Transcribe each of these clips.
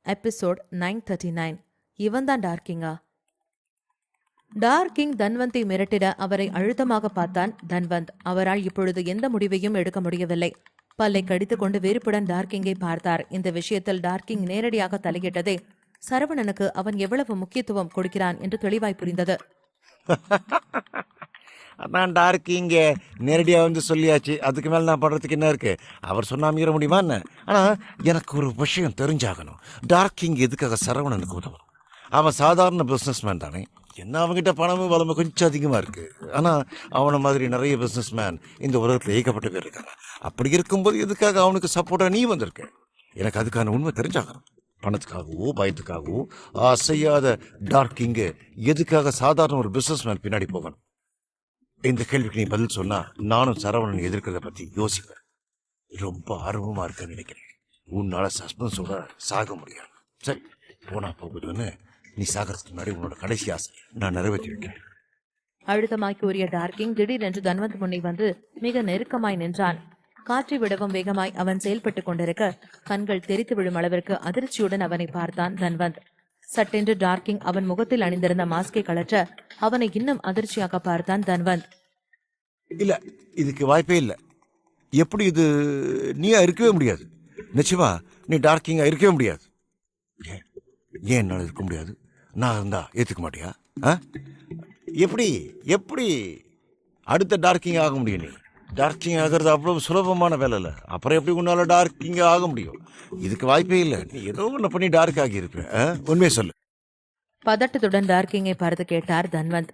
Episode 939. இவன்தான் டார்க்கிங்கா? டார்க்கிங் தன்வந்தை மிரட்டிட அவரை அழுத்தமாக பார்த்தான் தன்வந்த். அவரால் இப்பொழுது எந்த முடிவையும் எடுக்க முடியவில்லை. பல்லை கடித்துக் கொண்டு வெறுப்புடன் டார்க்கிங்கை பார்த்தார். இந்த விஷயத்தில் டார்க்கிங் நேரடியாக தலையிட்டதே சரவணனுக்கு அவன் எவ்வளவு முக்கியத்துவம் கொடுக்கிறான் என்று தெளிவாய் புரிந்தது. அதான் டார்க்கிங்க நேரடியாக வந்து சொல்லியாச்சு, அதுக்கு மேலே நான் படுறதுக்கு என்ன இருக்கு? அவர் சொன்னா மீற முடியுமா என்ன? ஆனால் எனக்கு ஒரு விஷயம் தெரிஞ்சாகணும். டார்க்கிங் எதுக்காக சரவணனுக்கு உதவணும்? அவன் சாதாரண பிஸ்னஸ்மேன் தானே. என்ன அவங்ககிட்ட பணமும் வளமும் கொஞ்சம் அதிகமாக இருக்குது. ஆனால் அவனை மாதிரி நிறைய பிஸ்னஸ்மேன் இந்த உலகத்தில் ஏகப்பட்ட பேர் இருக்காங்க. அப்படி இருக்கும்போது எதுக்காக அவனுக்கு சப்போர்ட்டாக நீ வந்திருக்க? எனக்கு அதுக்கான உண்மை தெரிஞ்சாகணும். பணத்துக்காகவோ பயத்துக்காகவோ அசையாத டார்க்கிங்கு எதுக்காக சாதாரண ஒரு பிஸ்னஸ்மேன் பின்னாடி போகணும்? இந்த கேள்விக்கு நீ பதில் சொன்னா நானும் சரவணன் எதிர்க்கிறத பத்தி யோசிப்பேன். ரொம்ப ஆர்வமா இருக்க நினைக்கிறேன். உன்னால சஸ்பென்ஸோட சாக முடியாது. சரி, போனா போகுதுன்னு நீ சாகிறதுக்கு முன்னாடி உன்னோட கடைசி ஆசை நான் நிறைவேற்றி வைக்கிறேன். அழுத்தமாய் கூறிய டார்க்கிங் திடீரென்று தன்வந்த் முன்னே வந்து மிக நெருக்கமாய் நின்றான். காற்றை விடவும் வேகமாய் அவன் செயல்பட்டுக் கொண்டிருக்க கண்கள் தெரித்து விழும் அளவிற்கு அதிர்ச்சியுடன் அவனை பார்த்தான் தன்வந்த். சட்டென்று டார்க்கிங் அவன் முகத்தில் அணிந்திருந்த மாஸ்கை கழற்ற அவனை இன்னும் அதிர்ச்சியாக பார்த்தான் தன்வந்த். இல்ல, இதுக்கு வாய்ப்பே இல்லை. எப்படி இது நீயா இருக்கவே முடியாது. நிச்சயமா நீ டார்க்கிங்கா இருக்கவே முடியாது. ஏன் என்னால இருக்க முடியாது? நான் இருந்தா ஏத்துக்க மாட்டியா? எப்படி எப்படி அடுத்த டார்க்கிங் ஆக முடியும்? நீ டார்க்கிங் ஆகிறது அவ்வளவு சுலபமான வேலை இல்லை. அப்புறம் எப்படி உன்னால டார்க்கிங் ஆக முடியும்? இதுக்கு வாய்ப்பே இல்லை. நீ ஏதோ ஒன்று பண்ணி டார்க் ஆகி இருப்ப. உண்மையை சொல்லு. பதட்டத்துடன் டார்க்கிங்கை பார்த்து கேட்டார் தன்வந்த்.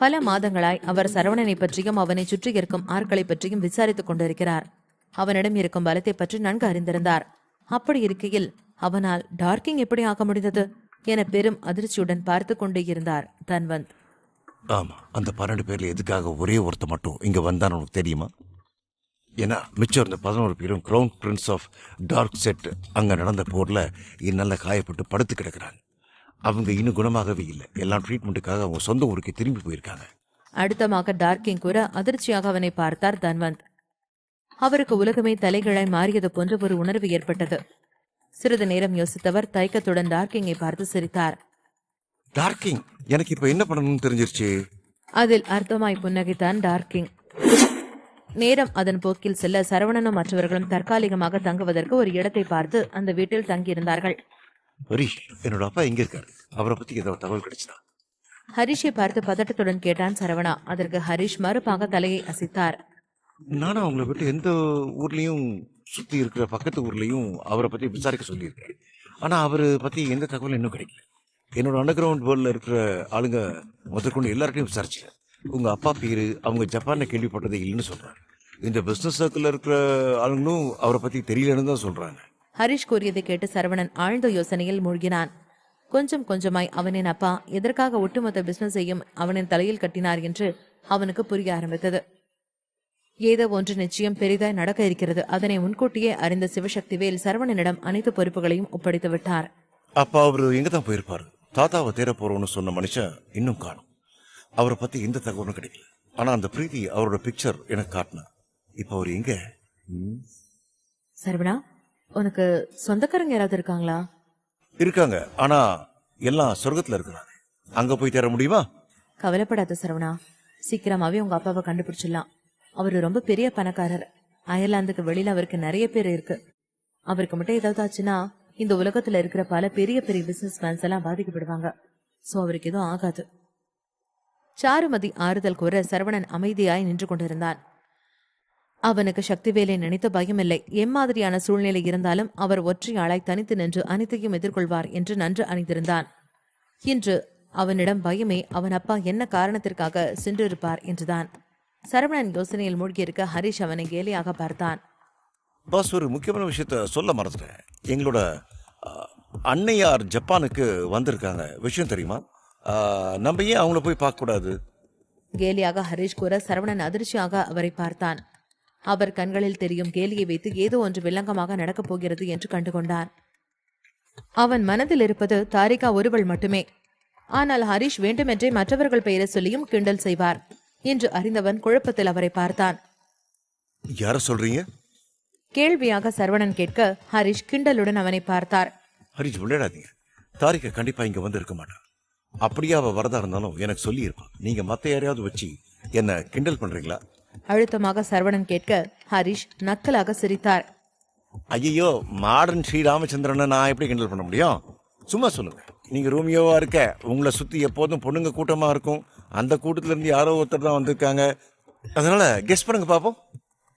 பல மாதங்களாய் அவர் சரவணனை பற்றியும் அவனை சுற்றி இருக்கும் ஆட்களை பற்றியும் விசாரித்துக் கொண்டிருக்கிறார். அவனிடம் இருக்கும் பலத்தை பற்றி நன்கு அறிந்திருந்தார். அப்படி இருக்கையில் அவனால் டார்க்கிங் எப்படி ஆக முடிந்தது என பெரும் அதிர்ச்சியுடன் பார்த்து கொண்டே இருந்தார் தன்வந்த். ஆமா, அந்த 12 பேர்ல எதுக்காக ஒரே ஒருத்த மட்டும் இங்க வந்தான்னு உனக்கு தெரியுமா? ஏன்னா மிச்சம் இருந்த 11 பேரும் crown prince of Darkseid அங்க நடந்த போர்ல நல்ல காயப்பட்டு படுத்து கிடக்குறாங்க. அவங்க இன்னும் குணமாகவே இல்லை. எல்லாம் ட்ரீட்மெண்ட்டுக்காக அவங்க சொந்த ஊருக்கு திரும்பி போயிருக்காங்க. அடுத்தமாக டார்க்கிங் கூற அதிர்ச்சியாக அவனை பார்த்தார் தன்வந்த். அவருக்கு உலகமே தலைகளாய் மாறியது போன்ற ஒரு உணர்வு ஏற்பட்டது. சிறிது நேரம் யோசித்தவர் தயக்கத்துடன் டார்க்கிங்கை பார்த்து சிரித்தார். டார்க்கிங், எனக்கு இப்ப என்ன பண்ணணும்னு தெரிஞ்சிருச்சு. அதில் அர்த்தமாய் புன்னகைத்தான் டார்க்கிங். நேரம் அதன் போக்கில் செல்ல சரவணனும் மற்றவர்களும் தற்காலிகமாக தங்குவதற்கு ஒரு இடத்தை பார்த்து அந்த வீட்டில் தங்கியிருந்தார்கள். ஹரிஷ், என்னோட அப்பா எங்க இருக்காரு? அவரை பத்தி ஏதாவது தகவல் கிடைச்சதா? ஹரிஷை பார்த்து பதட்டத்துடன் கேட்டான் சரவணா. அதற்கு ஹரிஷ் மறுப்பாக தலையை அசைத்தார். நானும் அவங்கள விட்டு எந்த ஊர்லயும் சுத்தி இருக்கிற பக்கத்து ஊர்லயும் அவரை பத்தி விசாரிக்க சொல்லியிருக்கேன். ஆனா அவரை பத்தி எந்த தகவலும் இன்னும் கிடைக்கல. என்னோட அண்டர் கிரவுண்ட் வேர்ல்ட்ல இருக்கிற ஆளுங்க முதற்கொண்டு எல்லார்ட்டையும் விசாரிச்சேன். உங்க அப்பா பேரு அவங்க ஜப்பான்ல கேள்விப்பட்டதே இல்லைன்னு சொல்றாங்க. இந்த பிசினஸ் சர்க்கிள்ல இருக்கிற ஆளுங்களும் அவரை பத்தி தெரியலன்னு தான் சொல்றாங்க. ஹரிஷ் கூறியதை கேட்டு சரவணன் ஆழ்ந்த யோசனையில் மூழ்கினான். கொஞ்சம் கொஞ்சமாய் அவனின் அப்பா எதற்காக ஒட்டுமொத்த பிசினஸையும் அவனின் தலையில் கட்டினார் என்று அவனுக்கு புரிய ஆரம்பித்தது. ஏதோ ஒன்று நிச்சயம் பெரிதாய் நடக்க இருக்கிறது. அதனை முன்கூட்டியே அறிந்த சிவசக்திவேல் சரவணனிடம் அனைத்து பொறுப்புகளையும் ஒப்படைத்து விட்டார். அப்பா அவரு எங்கதான் போயிருப்பாரு? தாத்தாவை தேட போறோம்னு சொன்ன மனுஷன் இன்னும் காணும். அவரை பத்தி எந்த தகவலும் கிடைக்கல. ஆனா அந்த பிரீத்தி அவரோட பிக்சர் எனக்கு காட்டினா. இப்ப அவர் எங்க? சரவணா, உனக்கு சொந்தக்காரங்க யாராவது இருக்காங்களா? இருக்காங்க, ஆனா எல்லாம் சொர்க்கத்துல இருக்கிறாங்க. அங்க போய் தேட முடியுமா? கவலைப்படாத சரவணா, சீக்கிரமாவே உங்க அப்பாவை கண்டுபிடிச்சிடலாம். அவரு ரொம்ப பெரிய பணக்காரர். அயர்லாந்துக்கு வெளியில அவருக்கு நிறைய பேர் இருக்கு. அவருக்கு மட்டும் ஏதாவது ஆச்சுன்னா இந்த உலகத்துல இருக்கிற பல பெரிய பெரிய பிசினஸ் மேன்ஸ் எல்லாம் பாதிக்கப்படுவாங்க. சோ அவருக்கு எதுவும் ஆகாது. சாருமதி ஆறுதல் கூற சரவணன் அமைதியாய் நின்று கொண்டிருந்தான். அவனுக்கு சக்திவேலை நினைத்த பயமில்லை. எம்மாதிரியான சூழ்நிலை இருந்தாலும் அவர் ஒற்றையாளாய் தனித்து நின்று அனைத்தையும் எதிர்கொள்வார் என்று நன்று அறிந்திருந்தான். இன்று அவனிடம் பயமே அவன் அப்பா என்ன காரணத்திற்காக சென்றிருப்பார் என்றுதான். சரவணன் யோசனையில் மூழ்கியிருக்க ஹரிஷ் அவனை கேலியாக பார்த்தான். பாஸ், ஒரு முக்கியமான விஷயத்த சொல்ல மறந்துட்டேன். எங்களோட அன்னையார் ஜப்பானுக்கு வந்திருக்காங்க. விஷயம் தெரியுமா? நம்ம ஏன் அவங்கள போய் பார்க்க கூடாது? கேலியாக ஹரிஷ் கூற சரவணன் அதிர்ச்சியாக அவரை பார்த்தான். அவர் கண்களில் தெரியும் கேலியை வைத்து ஏதோ ஒன்று வில்லங்கமாக நடக்கப் போகிறது என்று கண்டுகொண்டான். அவன் மனதில் இருப்பது தாரிகா ஒருவள் மட்டுமே. ஆனால் ஹரிஷ் வேண்டுமென்றே மற்றவர்கள் பெயரை சொல்லியும் கிண்டல் செய்வார் என்று அறிந்தவன் குழப்பத்தில் அவரை பார்த்தான். யார சொல்றீங்க? கேள்வியாக சரவணன் கேட்க ஹரிஷ் கிண்டலுடன் அவனை பார்த்தார். ஹரிஷ் விளையாடாதீங்க. தாரிகா கண்டிப்பா இங்க வந்து இருக்க மாட்டான். அப்படியே அவ வரதா இருந்தாலும் எனக்கு சொல்லியிருப்பான். நீங்க மத்த யாரையாவது வச்சு என்ன கிண்டல் பண்றீங்களா? அழுத்தமாக சரவணன் கேட்க ஹரிஷ் நக்கலாக சிரித்தார். ஐயோ, மாடர்ன் ஸ்ரீ ராமச்சந்திரனை நான் எப்படி கிண்டல் பண்ண முடியும்? சும்மா சொல்லுங்க. நீங்க ரோமியோவா இருக்க, உங்களை சுத்தி எப்போதும் பொண்ணுங்க கூட்டமா இருக்கும். அந்த கூட்டத்துல இருந்து யாரோ ஒருத்தர் தான் வந்திருக்காங்க. அதனால கெஸ் பண்ணுங்க பாப்போம்.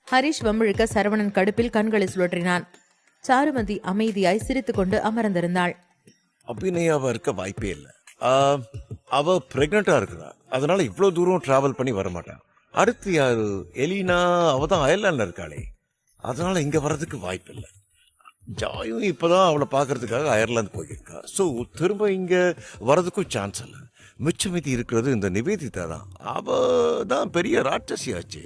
ஹரிஷ் வம்பிழுக்க சரவணன் கடுப்பில் கண்களை சுழற்றினான். சாருமதி அமைதியாய் சிரித்துக் கொண்டு அமர்ந்திருந்தாள். அபிநயாவா இருக்க வாய்ப்பே இல்லை. அவ பிரெக்னண்டா இருக்கிறா. அதனால இவ்வளவு தூரம் டிராவல் பண்ணி வர மாட்டான். அடுத்து யாரு? எலினா. அவ தான் அயர்லாண்ட்ல இருக்காளே. அதனால இங்க வர்றதுக்கு வாய்ப்பு இல்லை. ஜாயும் இப்பதான் அவளை பாக்குறதுக்காக அயர்லாந்து போயிருக்கா. ஸோ திரும்ப இங்க வர்றதுக்கும் சான்ஸ் இல்லை. மிச்சமிதி இருக்கிறது இந்த நிவேதிதா தான். அவ தான் பெரிய ராட்சசியாச்சு.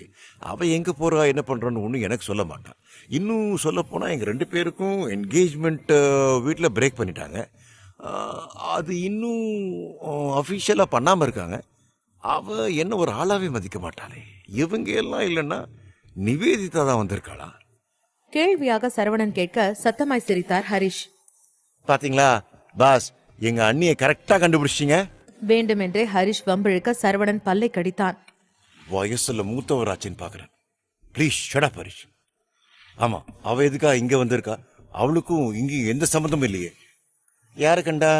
அவ எங்க போறா என்ன பண்றான்னு ஒன்றும் எனக்கு சொல்ல மாட்டான். இன்னும் சொல்ல போனா எங்க 2 பேருக்கும் என்கேஜ்மெண்ட் வீட்டில் பிரேக் பண்ணிட்டாங்க. அது இன்னும் அஃபிஷியலாக பண்ணாமல் இருக்காங்க. அவ என்ன ஒரு ஆளாவே மதிக்க மாட்டாளே. இவங்க எல்லாம் இல்லைன்னா நிவேதிதா தான் வந்திருக்காளா? கேள்வியாக சரவணன் கேட்க சத்தமாய் சிரித்தார் ஹரிஷ். பாத்தீங்களா பாஸ், எங்க அண்ணியை கரெக்டா கண்டுபிடிச்சிங்க. வேண்டுமென்றே ஹரிஷ் வம்பிழுக்க சரவணன் பல்லை கடித்தான். வயசுல மூத்தவராச்சின்னு பாக்குறேன். Please shut up Harish. ஆமா, அவ எதுக்கா இங்க வந்திருக்கா? அவளுக்கும் இங்க எந்த சம்மந்தமும் இல்லையே. யாரு கண்டா?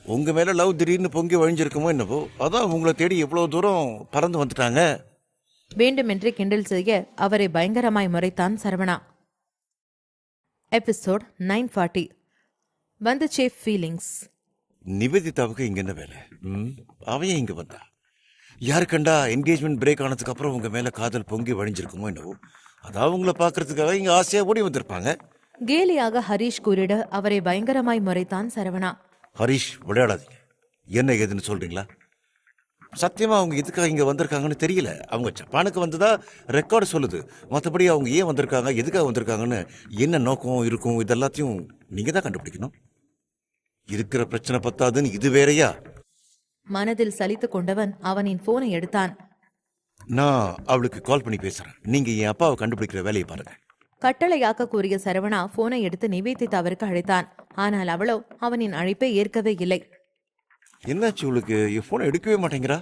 உங்க மேல லவ் திடீர்னு பொங்கி வழிஞ்சிருக்குமோ என்னவோ. அதான் உங்களை தேடி எவ்வளவு தூரம் பறந்து வந்துட்டாங்க. வேண்டுமென்றே கிண்டல் செய்ய அவரை பயங்கரமாய் முறைத்தான் சரவணா. எபிசோட் 940. வந்துச்சே ஃபீலிங்ஸ். நிவேதிதாவுக்கு இங்க என்ன வேலை? அவைய இங்க வந்தா யாரு கண்டா? என்கேஜ்மெண்ட் பிரேக் ஆனதுக்கு அப்புறம் உங்க மேல காதல் பொங்கி வழிஞ்சிருக்குமோ என்னவோ. அதான் உங்களை பாக்குறதுக்காக இங்க ஆசையா ஓடி வந்திருப்பாங்க. கேலியாக ஹரிஷ் கூறிட அவரை பயங்கரமாய் முறைத்தான் சரவணா. ஹரிஷ் விளையாடாதீங்க. என்ன ஏதுன்னு சொல்றீங்களா? சத்தியமா அவங்க எதுக்காக இங்க வந்திருக்காங்கன்னு தெரியல. அவங்க ஜப்பானுக்கு வந்ததா ரெக்கார்டு சொல்லுது. மற்றபடி அவங்க ஏன் வந்திருக்காங்க, எதுக்காக வந்திருக்காங்கன்னு, என்ன நோக்கம் இருக்கும், இதெல்லாத்தையும் நீங்க தான் கண்டுபிடிக்கணும். இருக்கிற பிரச்சனை பத்தாதுன்னு இது வேறையா? மனதில் சலித்துக் கொண்டவன் அவனின் போனை எடுத்தான். நான் அவளுக்கு கால் பண்ணி பேசுறேன். நீங்க என் அப்பாவை கண்டுபிடிக்கிற வேலையை பாருங்க. கட்டளையாக்க கூறிய சரவணா போனை எடுத்து நிவேதிதாவிற்கு அழைத்தான். ஆனால் அவளோ அவனின் அழைப்பை ஏற்கவே இல்லை. என்னாச்சு உங்களுக்கு? என் போனை எடுக்கவே மாட்டேங்கிறா?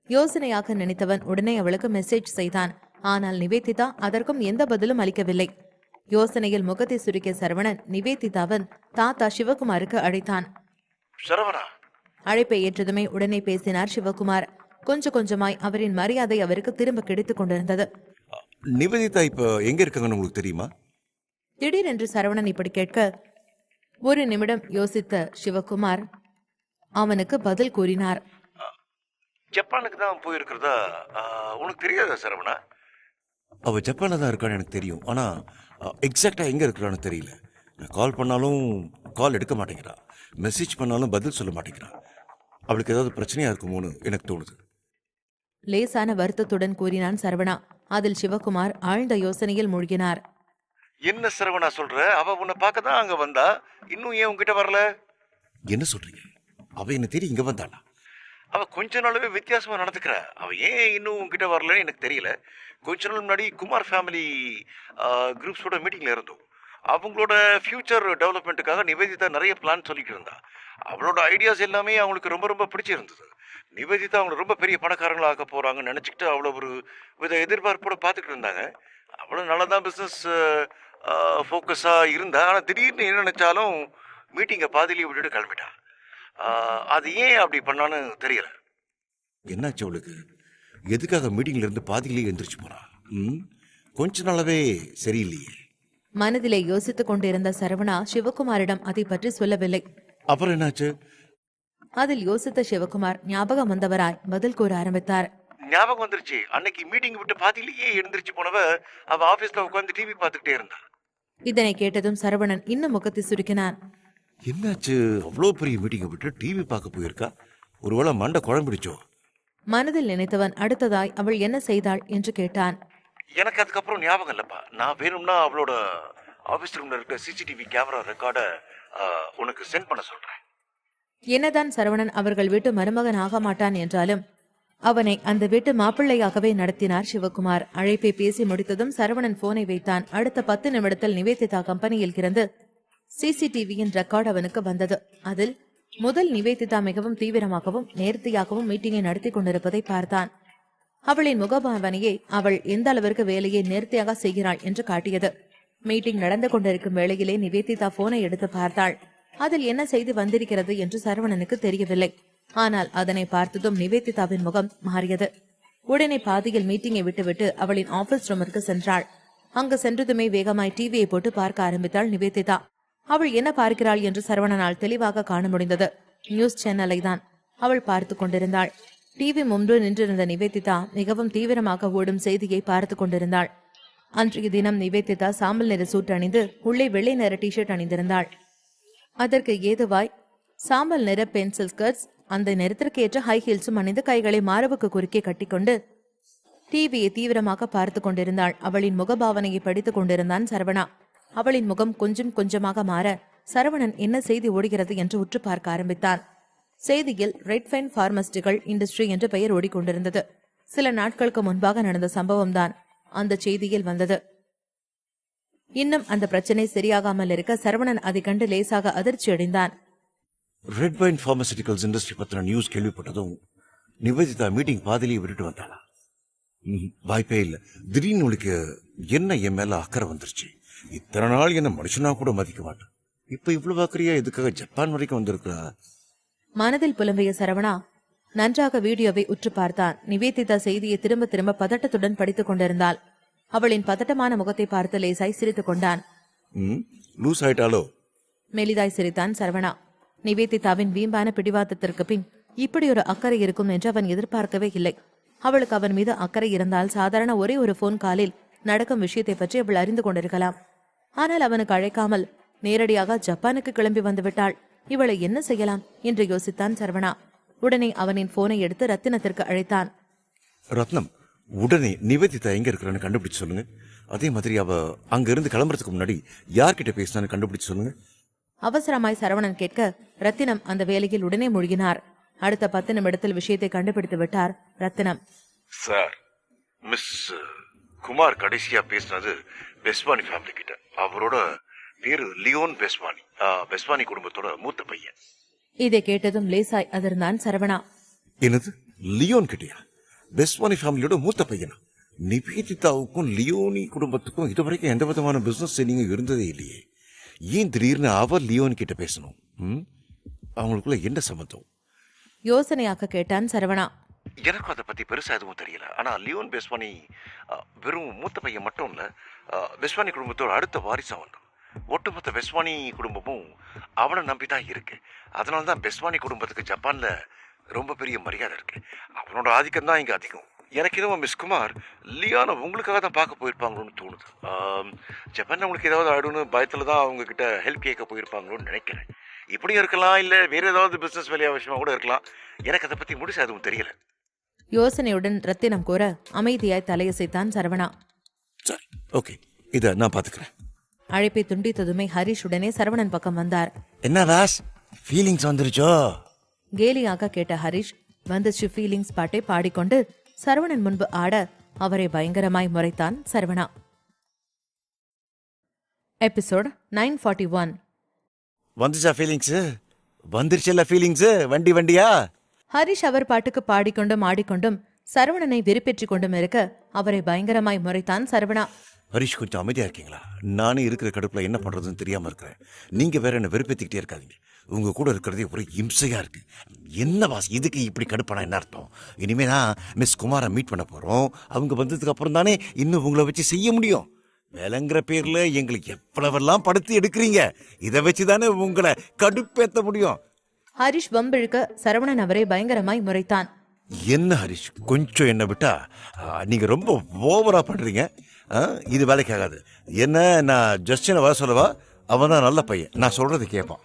யோசனையாக நினைத்தவன் உடனே அவளுக்கு மெசேஜ் செய்தான். ஆனால் நிவேதிதா அதற்கும் எந்த பதிலும் அளிக்கவில்லை. யோசனையில் முகத்தை சுருக்கிய சரவணன் நிவேதிதாவன் தாத்தா சிவகுமாருக்கு அழைத்தான். சரவணா. அழைப்பை ஏற்றதுமே உடனே பேசினார் சிவகுமார். கொஞ்சம் கொஞ்சமாய் அவரின் மரியாதை அவருக்கு திரும்ப கிடைத்துக் கொண்டிருந்தது. நிவேதிதா இப்ப எங்க இருக்காங்கன்னு உங்களுக்கு தெரியுமா? திடீரென்று சரவணன் இப்படி கேட்க ஒரு நிமிடம் யோசித்த சிவகுமார் அவனுக்கு பதில் கூறினார். ஜப்பானுக்கு தான் போயிருக்கிறதா உனக்கு தெரியாதா சரவணா? அவ ஜப்பான்ல தான் இருக்கான்னு எனக்கு தெரியும். ஆனா எக்ஸாக்டா எங்க இருக்கிறான்னு தெரியல. நான் கால் பண்ணாலும் கால் எடுக்க மாட்டேங்கிறா. மெசேஜ் பண்ணாலும் பதில் சொல்ல மாட்டேங்கிறா. அவளுக்கு ஏதாவது பிரச்சனையா இருக்குமோன்னு எனக்கு தோணுது. லேசான வருத்தத்துடன் கூறினான் சரவணா. அதில் சிவகுமார் ஆழ்ந்த யோசனையில் மூழ்கினார். என்ன சரவணா சொல்ற? அவ உன்னை பார்க்க தான் அங்க வந்தா. இன்னும் ஏன் உங்ககிட்ட வரல? என்ன சொல்றீங்க? அவ என்ன தேடி இங்க வந்தாளா? அவ கொஞ்ச நாளாவே வித்தியாசமா நடந்துக்கிறா. அவ ஏன் இன்னும் உங்ககிட்ட வரலன்னு எனக்கு தெரியல. கொஞ்ச நாள் முன்னாடி குமார் ஃபேமிலி குரூப்ஸோட மீட்டிங்ல இருந்தோம். அவங்களோட ஃபியூச்சர் டெவலப்மெண்ட்டுக்காக நிவேதிதா நிறைய பிளான் சொல்லிட்டு இருந்தா. அவளோட ஐடியாஸ் எல்லாமே அவங்களுக்கு ரொம்ப ரொம்ப பிடிச்சிருந்தது. நிவேதிதா அவங்களை ரொம்ப பெரிய பணக்காரங்களா ஆக்க போறாங்கன்னு நினைச்சிட்டு அவளை ஒரு வித எதிர்பார்ப்போட பார்த்துக்கிட்டு இருந்தாங்க. அவளும் நல்லா தான் பிஸ்னஸ் ஃபோக்கஸா இருந்தா. ஆனால் திடீர்னு என்ன நினைச்சாலும் மீட்டிங்கை பாதியிலேயே விட்டுட்டு கிளம்பிட்டா. அது ஏன் அப்படி பண்ணான்னு தெரியல. என்னாச்சு அவளுக்கு? எதுக்காக மீட்டிங்ல இருந்து பாதியிலேயே எந்திரிச்சு போறா? கொஞ்ச நாளாவே சரியில்லையே. மனதிலே யோசித்துக் கொண்டிருந்த சரவணா சிவகுமாரிடம் அதை பற்றி சொல்லவில்லை. அப்புறம் என்னாச்சு? அதில் யோசித்த சிவகுமார் ஞாபகம் வந்தவராய் பதில் கூற ஆரம்பித்தார். ஞாபகம் வந்துருச்சு. அன்னைக்கு மீட்டிங் விட்டு பாதியிலேயே எழுந்திரிச்சு போனவ அவ ஆபீஸ்ல உட்காந்து டிவி பார்த்துக்கிட்டே இருந்தா. இதனை கேட்டதும் சரவணன் இன்னும் முகத்தை சுருக்கினான். என்னாச்சு? அவ்வளோ பெரிய மீட்டிங்கை விட்டு டிவி பார்க்க போயிருக்கா? ஒருவேளை மண்டை குழம்பிடுச்சோ? மனதில் நினைத்தவன் அடுத்ததாய் அவள் என்ன செய்தாள் என்று கேட்டான். எனக்கு அதுக்கப்புறம் ஞாபகம் இல்லப்பா. நான் வேணும்னா அவளோட ஆபீஸ் ரூம்ல இருக்க சிசிடிவி கேமரா ரெக்கார்டை உனக்கு சென்ட் பண்ண சொல்றேன். என்னதான் சரவணன் அவர்கள் வீட்டு மருமகன் ஆக மாட்டான் என்றாலும் அவனை அந்த வீட்டு மாப்பிள்ளையாகவே நடத்தினார் சிவகுமார். அழைப்பை பேசி முடித்ததும் சரவணன் போனை வைத்தான். அடுத்த 10 நிமிடத்தில் நிவேதிதா கம்பெனியில் இருந்து சிசிடிவியின் ரெக்கார்ட் அவனுக்கு வந்தது. அதில் முதல் நிவேதிதா மிகவும் தீவிரமாகவும் நேர்த்தியாகவும் மீட்டிங்கை நடத்தி கொண்டிருப்பதை பார்த்தான். அவளின் முகபாவனையே அவள் எந்த அளவிற்கு வேலையை நேர்த்தியாக செய்கிறாள் என்று காட்டியது. மீட்டிங் நடந்து கொண்டிருக்கும் வேளையிலே நிவேதிதா போனை எடுத்து பார்த்தாள். அதில் என்ன செய்தி வந்திருக்கிறது என்று சரவணனுக்கு தெரியவில்லை. ஆனால் அதனை பார்த்ததும் நிவேதிதாவின் முகம் மாறியது. உடனே பாதியில் மீட்டிங்கை விட்டுவிட்டு அவளின் ஆபீஸ் ரூமிற்கு சென்றாள். அங்கு சென்றதுமே வேகமாய் டிவியை போட்டு பார்க்க ஆரம்பித்தாள் நிவேதிதா. அவள் என்ன பார்க்கிறாள் என்று சரவணனால் தெளிவாக காண முடிந்தது. நியூஸ் சேனலை தான் அவள் பார்த்து கொண்டிருந்தாள். டிவி முன்பு நின்றிருந்த நிவேதிதா மிகவும் தீவிரமாக ஓடும் செய்தியை பார்த்து கொண்டிருந்தாள். அன்றைய தினம் நிவேதிதா சாம்பல் நிற சூட் அணிந்து உள்ளே வெள்ளை நிற டிஷர்ட் அணிந்திருந்தாள். அதற்கு ஏதுவாய் சாம்பல் நிற பென்சில் ஸ்கர்ட்ஸ், அந்த நிறத்திற்கு ஏற்ற ஹை ஹீல்ஸும் அணிந்து கைகளை மார்புக்கு குறுக்கே கட்டிக்கொண்டு டிவியை தீவிரமாக பார்த்து கொண்டிருந்தாள். அவளின் முகபாவனையை படித்துக் கொண்டிருந்தான் சரவணா. அவளின் முகம் கொஞ்சம் கொஞ்சமாக மாற சரவணன் என்ன செய்தி ஓடுகிறது என்று உற்று பார்க்க ஆரம்பித்தான். செய்தியில் ரெட் ஃபைன் பார்மஸ்டிகள் இண்டஸ்ட்ரி என்ற பெயர் ஓடிக்கொண்டிருந்தது. சில நாட்களுக்கு முன்பாக நடந்த சம்பவம் தான் அந்த செய்தியில் வந்தது. இன்னும் அந்த பிரச்சனை சரியாகாமல் இருக்க சரவணன் அதை கண்டு லேசாக அதிர்ச்சி அடைந்தான். ரெட் வைன் பார்மசிட்டிகல்ஸ் இண்டஸ்ட்ரி பத்தின நியூஸ் கேள்விப்பட்டதும் நிவேதிதா மீட்டிங் பாதிலேயே விட்டுட்டு வந்தாளா? வாய்ப்பே இல்ல. திடீர்னு உனக்கு என்ன என் மேல அக்கறை வந்துருச்சு. இத்தனை நாள் என்ன மனுஷனா கூட மதிக்க மாட்டேன். இப்ப இவ்வளவு அக்கறையா எதுக்காக ஜப்பான் வரைக்கும் வந்திருக்கா? மனதில் புலம்பிய சரவணா நன்றாக வீடியோவை உற்று பார்த்தான். நிவேதிதா செய்தியை திரும்ப திரும்ப பதட்டத்துடன் படித்துக் கொண்டிருந்தாள். அவளின் பதட்டமான முகத்தை பார்த்து லேசாய் சிரித்துக் கொண்டான். லூஸ் ஆயிட்டாலோ? மெலிதாய் சிரித்தான் சரவணா. நிவேதிதாவின் வீம்பான பிடிவாதத்திற்கு பின் இப்படி ஒரு அக்கறை இருக்கும் என்று அவன் எதிர்பார்க்கவே இல்லை. அவளுக்கு அவன் மீது அக்கறை இருந்தால் சாதாரண ஒரே ஒரு போன் காலில் நடக்கும் விஷயத்தை பற்றி அவள் அறிந்து கொண்டிருக்கலாம். ஆனால் அவனுக்கு அழைக்காமல் நேரடியாக ஜப்பானுக்கு கிளம்பி வந்துவிட்டாள். இவளை என்ன செய்யலாம் என்று யோசித்தான் சரவணா. உடனே அவனின் போனை எடுத்து ரத்தினத்திற்கு அழைத்தான். ரத்னம், உடனே நிவேதிதா எங்க இருக்கிறான்னு கண்டுபிடிச்சு சொல்லுங்க. அதே மாதிரி அவ அங்க இருந்து கிளம்புறதுக்கு முன்னாடி யார்கிட்ட பேசினான்னு கண்டுபிடிச்சு சொல்லுங்க. அவசரமாய் சரவணன் கேட்க ரத்தினம் அந்த வேலையில் உடனே மூழ்கினார். அடுத்த 10 நிமிடத்தில் விஷயத்தை கண்டுபிடித்து விட்டார் ரத்தினம். சார், மிஸ் குமார் கடைசியா பேசினது பெஸ்வானி ஃபேமிலி கிட்ட. அவரோட பேரு லியோன் பெஸ்வானி. பெஸ்வானி குடும்பத்தோட மூத்த பையன். இதை கேட்டதும் லேசாய் அதிர்ந்தான் சரவணா. என்னது, லியோன் கிட்டயா? பெஸ்வானி ஃபேமிலியோட மூத்த பையனா? நிவேதிதாவுக்கும் லியோனி குடும்பத்துக்கும் இதுவரைக்கும் எந்த விதமான பிசினஸ் ட்ரைனிங் இருந்ததே இல்லையே. ஏன் திடீர்னு அவர் லியோன் கிட்ட பேசணும்? அவங்களுக்குள்ள என்ன சம்பந்தம்? யோசனையாக கேட்டான் சரவணா. எனக்கும் அதை பத்தி பெருசா எதுவும் தெரியல. ஆனா லியோன் பெஸ்வானி வெறும் மூத்த பையன் மட்டும் இல்ல, பெஸ்வானி குடும்பத்தோட அடுத்த வாரிசா வந்தான். ஒட்டுமொத்த பெஸ்வானி குடும்பமும் அவனை நம்பிதான் இருக்கு. அதனாலதான் பெஸ்வானி குடும்பத்துக்கு ஜப்பான்ல ரொம்ப பெரிய மரியாதை இருக்கு. அவனோட ஆதிக்கம் தான் இங்க அதிகம். எனக்கு என்னவோ மிஸ் குமார் லியோனை உங்களுக்காக தான் பார்க்க போயிருப்பாங்களோன்னு தோணுது. ஜப்பான்ல உங்களுக்கு ஏதாவது ஆயிடும்னு பயத்துல தான் அவங்க கிட்ட ஹெல்ப் கேட்க போயிருப்பாங்களோன்னு நினைக்கிறேன். இப்படியும் இருக்கலாம், இல்ல வேற ஏதாவது பிசினஸ் வேலையா விஷயமா கூட இருக்கலாம். எனக்கு அதை பத்தி முடிச்சா எதுவும் தெரியல. யோசனையுடன் ரத்தினம் கூற அமைதியாய் தலையசைத்தான் சரவணா. சரி, ஓகே, இத நான் பாத்துக்கிறேன். அழைப்பை துண்டித்ததுமே ஹரிஷ் உடனே சரவணன் பக்கம் வந்தார். என்ன ராஸ், ஃபீலிங்ஸ் வந்துருச்சோ? கேலியாக கேட்ட ஹரிஷ் வந்துச்சு ஃபீலிங்ஸ் பாட்டை பாடிக்கொண்டு சரவணன் முன்பு ஆட அவரை பயங்கரமாய் முறைத்தான் சரவணா. எபிசோட் 941. வந்துச்சா ஃபீலிங்ஸ்? வந்துருச்சுல்ல ஃபீலிங்ஸ்? வண்டி வண்டியா? ஹரிஷ் அவர் பாட்டுக்கு பாடிக்கொண்டும் ஆடிக்கொண்டும் சரவணனை வெறுப்பேற்றிக் கொண்டும் இருக்க அவரை பயங்கரமாய் முறைத்தான் சரவணா. ஹரிஷ், கொஞ்சம் அமைதியா இருக்கீங்களா? நானே இருக்கிற கடுப்புல என்ன பண்றதுன்னு தெரியாம இருக்கிறேன். நீங்க வேற என்ன வெறுப்பேத்திக்கிட்டே இருக்காதீங்க. உங்க கூட இருக்கிறதே ஒரு இம்சையா இருக்கு. என்ன பாஸ், இதுக்கு இப்படி கடுப்பானா என்ன அர்த்தம்? இனிமே தான் மிஸ் குமாரை மீட் பண்ண போறோம். அவங்க வந்ததுக்கு அப்புறம் தானே இன்னும் உங்களை வச்சு செய்ய முடியும். வேலைங்கிற பேர்ல எங்களுக்கு எவ்வளவெல்லாம் படுத்தி எடுக்கிறீங்க. இதை வச்சுதானே உங்களை கடுப்பேத்த முடியும். ஹரிஷ் வம்பிழுக்க சரவணன் அவரை பயங்கரமாய் முறைத்தான். என்ன ஹரிஷ், கொஞ்சம் என்ன விட்டா நீங்க ரொம்ப ஓவரா பண்றீங்க. இது வேலைக்கு ஆகாது. என்ன, நான் ஜஸ்டினை வர சொல்லவா? அவன் தான் நல்ல பையன், நான் சொல்றது கேட்பான்.